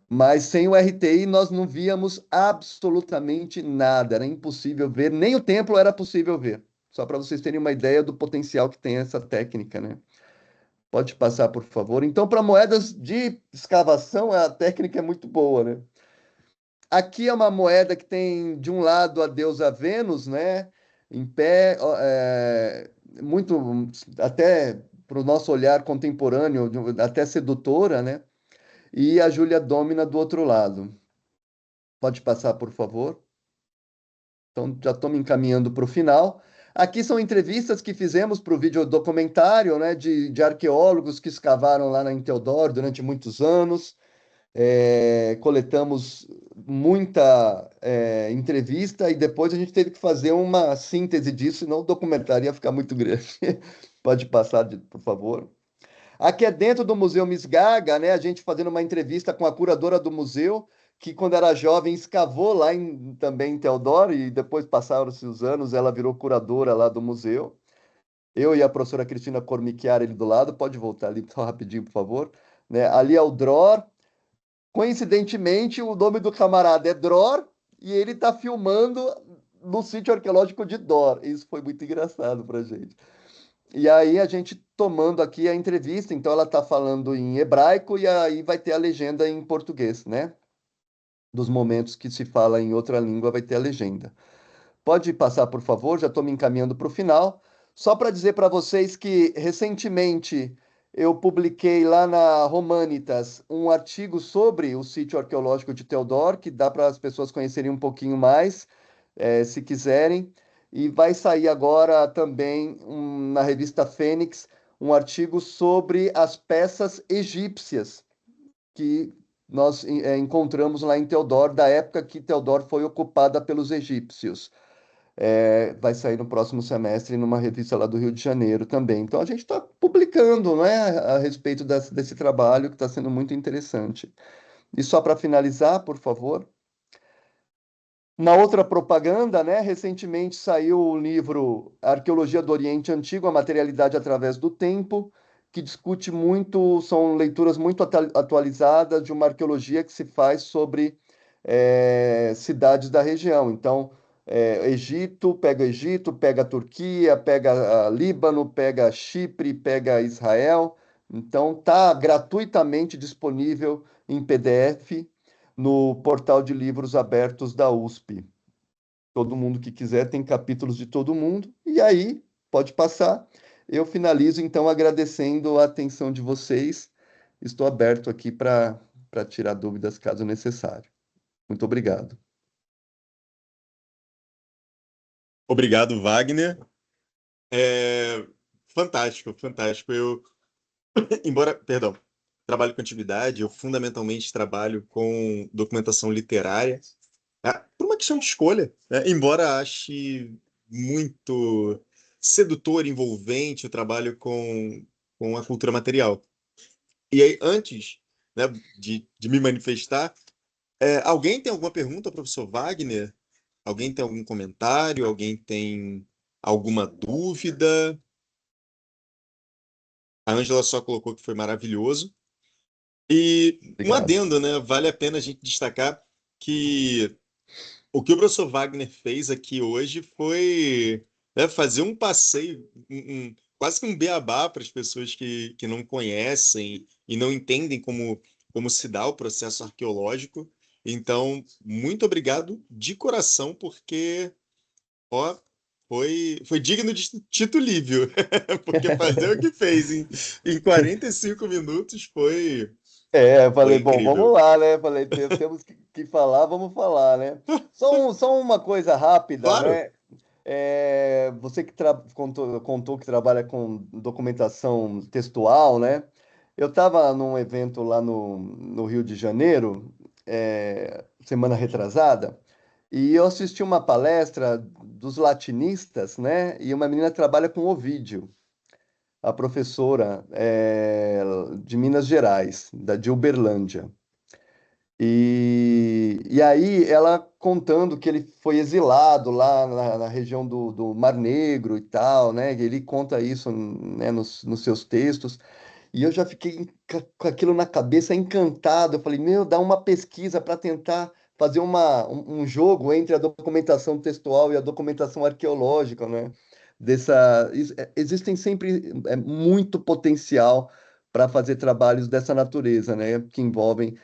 Mas sem o RTI nós não víamos absolutamente nada, era impossível ver, nem o templo era possível ver. Só para vocês terem uma ideia do potencial que tem essa técnica, né? Pode passar, por favor. Então, para moedas de escavação, a técnica é muito boa, né? Aqui é uma moeda que tem de um lado a deusa Vênus, né? Em pé, muito, até para o nosso olhar contemporâneo, até sedutora, né? E a Júlia Dómina do outro lado. Pode passar, por favor. Então, já estou me encaminhando para o final. Aqui são entrevistas que fizemos para o vídeo documentário, né, de arqueólogos que escavaram lá na Teodoro durante muitos anos. Coletamos muita entrevista e depois a gente teve que fazer uma síntese disso, senão o documentário ia ficar muito grande. Pode passar, por favor. Aqui é dentro do Museu Misgaga, né? A gente fazendo uma entrevista com a curadora do museu, que quando era jovem escavou lá também em Teodoro, e depois passaram-se os anos, ela virou curadora lá do museu. Eu e a professora Cristina Cormichiari ali do lado, pode voltar ali só rapidinho, por favor. Né? Ali é o Dror. Coincidentemente, o nome do camarada é Dror, e ele está filmando no sítio arqueológico de Dor. Isso foi muito engraçado para gente. E aí a gente tomando aqui a entrevista, então ela está falando em hebraico e aí vai ter a legenda em português, né? Dos momentos que se fala em outra língua vai ter a legenda. Pode passar, por favor, já estou me encaminhando para o final. Só para dizer para vocês que recentemente eu publiquei lá na Romanitas um artigo sobre o sítio arqueológico de Teodoro, que dá para as pessoas conhecerem um pouquinho mais, se quiserem. E vai sair agora também na revista Fênix um artigo sobre as peças egípcias que nós encontramos lá em Teodoro, da época que Teodoro foi ocupada pelos egípcios. Vai sair no próximo semestre numa revista lá do Rio de Janeiro também. Então a gente está publicando, né, a respeito desse trabalho que está sendo muito interessante. E só para finalizar, por favor, na outra propaganda, né, recentemente saiu o livro Arqueologia do Oriente Antigo, a materialidade através do tempo, que discute muito, são leituras muito atualizadas de uma arqueologia que se faz sobre cidades da região. Então, Egito, pega a Turquia, pega Líbano, pega Chipre, pega Israel. Então, está gratuitamente disponível em PDF no portal de livros abertos da USP. Todo mundo que quiser tem capítulos de todo mundo. E aí, pode passar. Eu finalizo então agradecendo a atenção de vocês. Estou aberto aqui para tirar dúvidas caso necessário. Muito obrigado. Obrigado, Wagner. É, fantástico, fantástico. Perdão, trabalho com atividade, eu fundamentalmente trabalho com documentação literária, por uma questão de escolha, né? Embora ache muito sedutor, envolvente o trabalho com a cultura material. E aí, antes, né, de me manifestar, alguém tem alguma pergunta, professor Wagner? Alguém tem algum comentário? Alguém tem alguma dúvida? A Ângela só colocou que foi maravilhoso. E um Obrigado. adendo, né? Vale a pena a gente destacar que o que o professor Wagner fez aqui hoje foi, né, fazer um passeio, quase que um beabá para as pessoas que não conhecem e não entendem como se dá o processo arqueológico. Então, muito obrigado de coração, porque ó, foi digno de Tito Livio, porque fazer o que fez em 45 minutos Eu foi falei, bom, vamos incrível. lá, né? Falei, temos que falar, vamos falar, né? Só uma coisa rápida, Claro. né? Você que contou que trabalha com documentação textual, né? Eu estava num evento lá no Rio de Janeiro, semana retrasada, e eu assisti uma palestra dos latinistas, né? E uma menina trabalha com Ovídio, a professora de Minas Gerais, de Uberlândia. E aí ela contando que ele foi exilado lá na região do Mar Negro e tal, né? Ele conta isso, né, nos seus textos. E eu já fiquei com aquilo na cabeça, encantado. Eu falei, meu, dá uma pesquisa para tentar fazer um jogo entre a documentação textual e a documentação arqueológica, né? Existem sempre muito potencial para fazer trabalhos dessa natureza, né? Que envolvem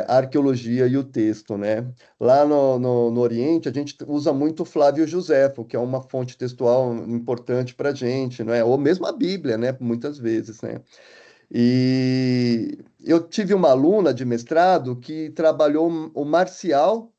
a arqueologia e o texto, né? Lá no Oriente, a gente usa muito Flávio Josefo, que é uma fonte textual importante para a gente, não é? Ou mesmo a Bíblia, né? Muitas vezes, né? E eu tive uma aluna de mestrado que trabalhou o Marcial,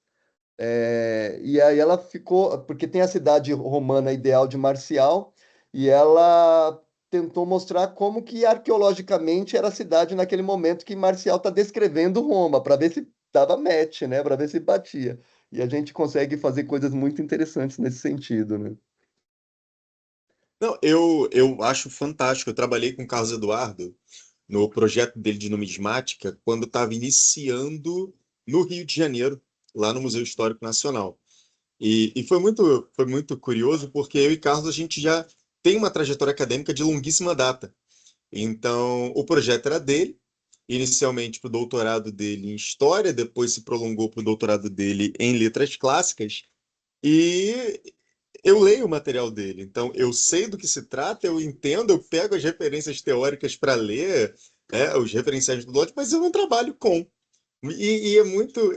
e aí ela ficou, porque tem a cidade romana ideal de Marcial, e ela tentou mostrar como que arqueologicamente era a cidade naquele momento que Marcial está descrevendo Roma, para ver se dava match, né? Para ver se batia. E a gente consegue fazer coisas muito interessantes nesse sentido, né? Não, eu acho fantástico. Eu trabalhei com o Carlos Eduardo no projeto dele de numismática quando estava iniciando no Rio de Janeiro, lá no Museu Histórico Nacional. E foi muito curioso, porque eu e Carlos a gente já tem uma trajetória acadêmica de longuíssima data. Então, o projeto era dele, inicialmente para o doutorado dele em História, depois se prolongou para o doutorado dele em Letras Clássicas, e eu leio o material dele, então eu sei do que se trata, eu entendo, eu pego as referências teóricas para ler, os referenciais do lote, mas eu não trabalho com.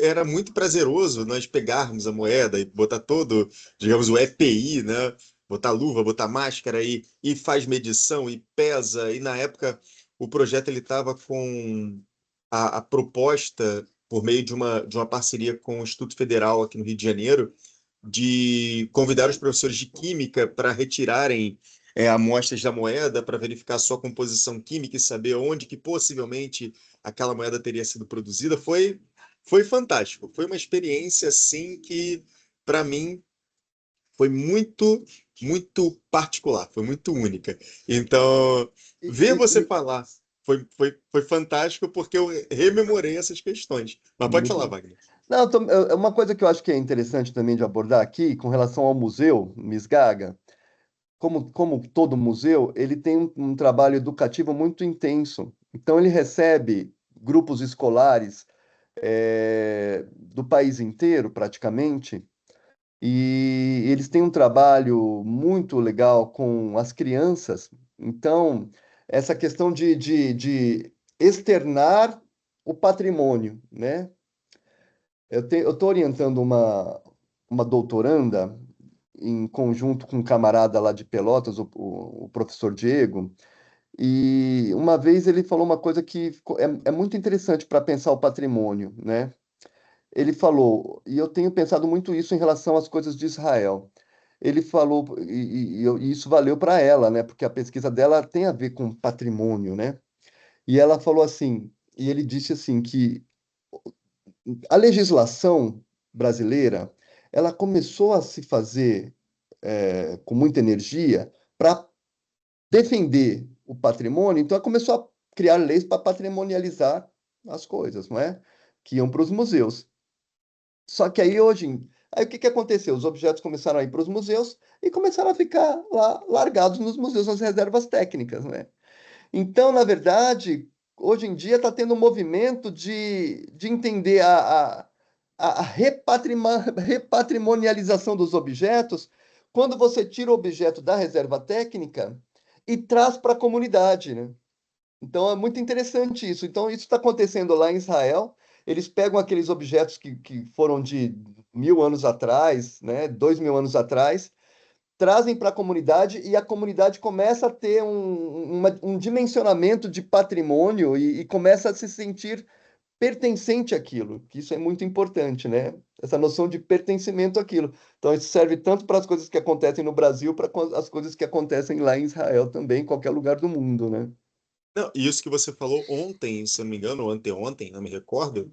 Era muito prazeroso nós pegarmos a moeda e botar todo, digamos, o EPI, né? Botar luva, botar máscara e faz medição e pesa. E na época o projeto ele estava com a proposta, por meio de uma parceria com o Instituto Federal aqui no Rio de Janeiro, de convidar os professores de química para retirarem amostras da moeda para verificar a sua composição química e saber onde que possivelmente aquela moeda teria sido produzida. Foi fantástico. Foi uma experiência assim que, para mim, foi muito muito particular, foi muito única. Então, E, ver e- você e- falar foi fantástico porque eu rememorei essas questões. Mas pode falar, muito. Wagner. Não, uma coisa que eu acho que é interessante também de abordar aqui, com relação ao museu Miss Gaga, como todo museu, ele tem um trabalho educativo muito intenso. Então, ele recebe grupos escolares do país inteiro, praticamente, e eles têm um trabalho muito legal com as crianças. Então, essa questão de externar o patrimônio, né? Eu estou orientando uma doutoranda em conjunto com um camarada lá de Pelotas, o professor Diego, e uma vez ele falou uma coisa que é muito interessante para pensar o patrimônio, né? Ele falou, e eu tenho pensado muito isso em relação às coisas de Israel. Ele falou, e isso valeu para ela, né? Porque a pesquisa dela tem a ver com patrimônio, né? E ela falou assim, e ele disse assim que a legislação brasileira, ela começou a se fazer com muita energia para defender o patrimônio, então ela começou a criar leis para patrimonializar as coisas, não é? Que iam para os museus. Só que aí o que que aconteceu? Os objetos começaram a ir para os museus e começaram a ficar lá largados nos museus, nas reservas técnicas, né? Então, na verdade, hoje em dia está tendo um movimento de entender a repatrimonialização dos objetos quando você tira o objeto da reserva técnica e traz para a comunidade, né? Então é muito interessante isso. Então, isso está acontecendo lá em Israel. Eles pegam aqueles objetos que foram de 1.000 anos atrás, né, 2.000 anos atrás, trazem para a comunidade e a comunidade começa a ter um dimensionamento de patrimônio e começa a se sentir pertencente àquilo, que isso é muito importante, né? Essa noção de pertencimento àquilo. Então, isso serve tanto para as coisas que acontecem no Brasil, para as coisas que acontecem lá em Israel também, em qualquer lugar do mundo, né? Não, e isso que você falou ontem, se eu não me engano, ou anteontem, não me recordo,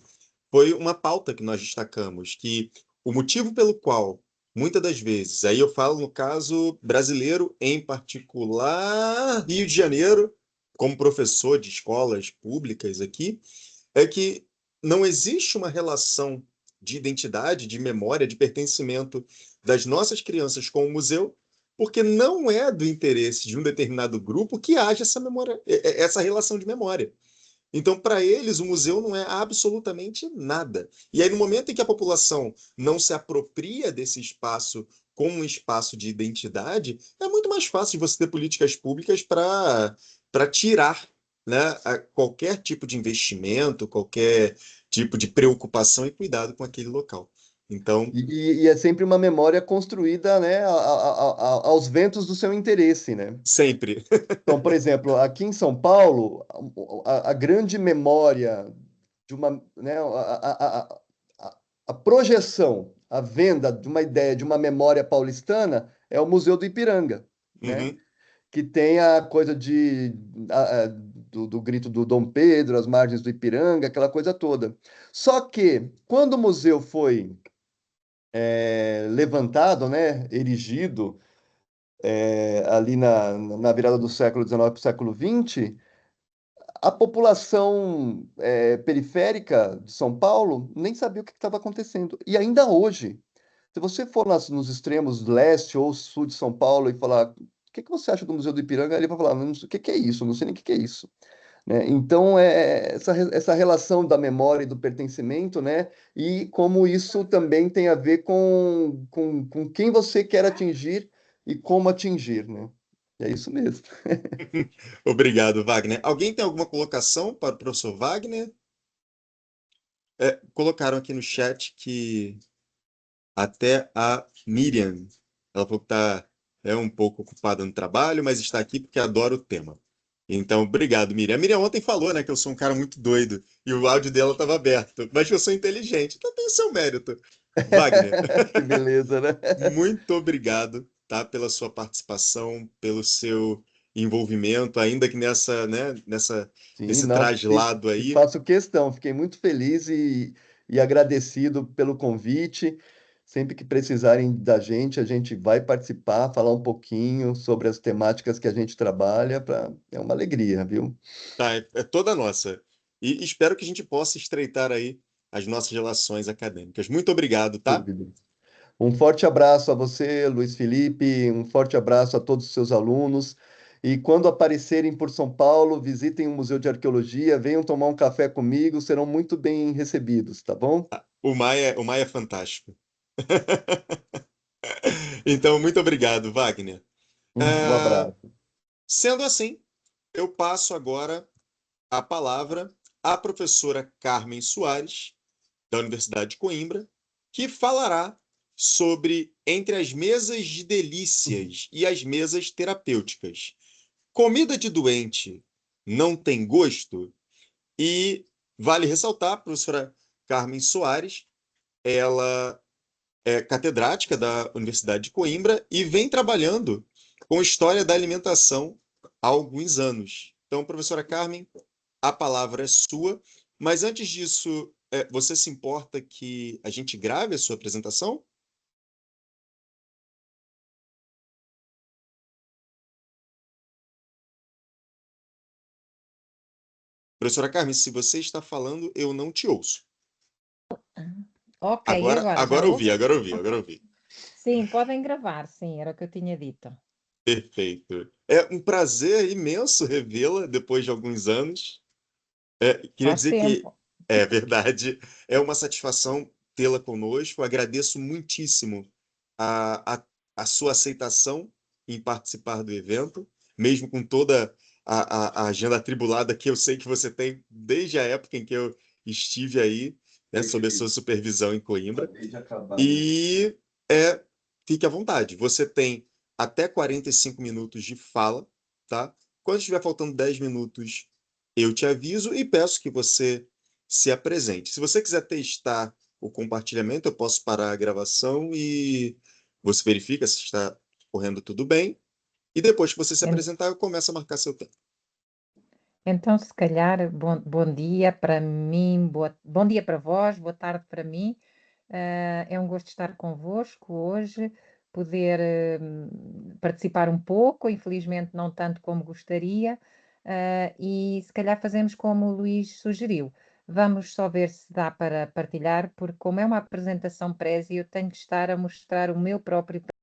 foi uma pauta que nós destacamos, que o motivo pelo qual, muitas das vezes, aí eu falo no caso brasileiro, em particular Rio de Janeiro, como professor de escolas públicas aqui, é que não existe uma relação de identidade, de memória, de pertencimento das nossas crianças com o museu, porque não é do interesse de um determinado grupo que haja essa memória, essa relação de memória. Então, para eles, o museu não é absolutamente nada. E aí, no momento em que a população não se apropria desse espaço como um espaço de identidade, é muito mais fácil de você ter políticas públicas para tirar, né, qualquer tipo de investimento, qualquer tipo de preocupação e cuidado com aquele local. Então, E é sempre uma memória construída, né, aos ventos do seu interesse, né? sempre. Então, por exemplo, aqui em São Paulo, a grande memória de uma, né, a projeção, a venda de uma ideia de uma memória paulistana é o Museu do Ipiranga, né? Uhum, Que tem a coisa do grito do Dom Pedro, as margens do Ipiranga, aquela coisa toda. Só que, quando o museu foi levantado, né, erigido, ali na virada do século XIX para o século XX, a população periférica de São Paulo nem sabia o que estava acontecendo. E ainda hoje, se você for nos extremos leste ou sul de São Paulo e falar o que você acha do Museu do Ipiranga, ele vai falar, não sei, o que que é isso? Não sei nem o que que é isso. Né? Então, essa relação da memória e do pertencimento, né? E como isso também tem a ver com quem você quer atingir e como atingir, né? É isso mesmo. obrigado, Wagner. Alguém tem alguma colocação para o professor Wagner? Colocaram aqui no chat que até a Miriam, ela falou que está um pouco ocupada no trabalho, mas está aqui porque adora o tema. Então, obrigado, Miriam. A Miriam ontem falou, né, que eu sou um cara muito doido e o áudio dela estava aberto, mas que eu sou inteligente. Então tem o seu mérito. Wagner, Que beleza, né? muito obrigado, tá, pela sua participação, pelo seu envolvimento, ainda que nessa, né, Sim, nesse não, traslado e aí. faço questão, fiquei muito feliz e agradecido pelo convite. Sempre que precisarem da gente, a gente vai participar, falar um pouquinho sobre as temáticas que a gente trabalha. É uma alegria, viu? Tá, é toda nossa. E espero que a gente possa estreitar aí as nossas relações acadêmicas. Muito obrigado, tá? Dúvida. Um forte abraço a você, Luiz Felipe, um forte abraço a todos os seus alunos. E quando aparecerem por São Paulo, visitem o Museu de Arqueologia, venham tomar um café comigo, serão muito bem recebidos, tá bom? O Maia é fantástico. Então, muito obrigado, Wagner. Um abraço. Sendo assim, eu passo agora a palavra à professora Carmen Soares, da Universidade de Coimbra, que falará sobre entre as mesas de delícias e as mesas terapêuticas. Comida de doente não tem gosto? E vale ressaltar, a professora Carmen Soares, ela é catedrática da Universidade de Coimbra e vem trabalhando com história da alimentação há alguns anos. Então, professora Carmen, a palavra é sua, mas antes disso, você se importa que a gente grave a sua apresentação? Professora Carmen, se você está falando, eu não te ouço. Ok, e agora já Agora ouve? ouvi, agora ouvi, agora ouvi. Sim, podem gravar, sim, era o que eu tinha dito. Perfeito. É um prazer imenso revê-la depois de alguns anos. Queria Faz dizer que tempo. é verdade, é uma satisfação tê-la conosco. Agradeço muitíssimo a, a sua aceitação em participar do evento, mesmo com toda a agenda atribulada que eu sei que você tem desde a época em que eu estive aí, né, sob a sua supervisão em Coimbra. Acabei de acabar. E fique à vontade. Você tem até 45 minutos de fala, tá? Quando estiver faltando 10 minutos, eu te aviso e peço que você se apresente. Se você quiser testar o compartilhamento, eu posso parar a gravação e você verifica se está correndo tudo bem. E depois que você se En- apresentar, eu começo a marcar seu tempo. Então, se calhar, bom dia para mim, bom dia para vós, boa tarde para mim. É um gosto estar convosco hoje, poder participar um pouco, infelizmente não tanto como gostaria, e se calhar fazemos como o Luís sugeriu. Vamos só ver se dá para partilhar, porque como é uma apresentação prévia, eu tenho que estar a mostrar o meu próprio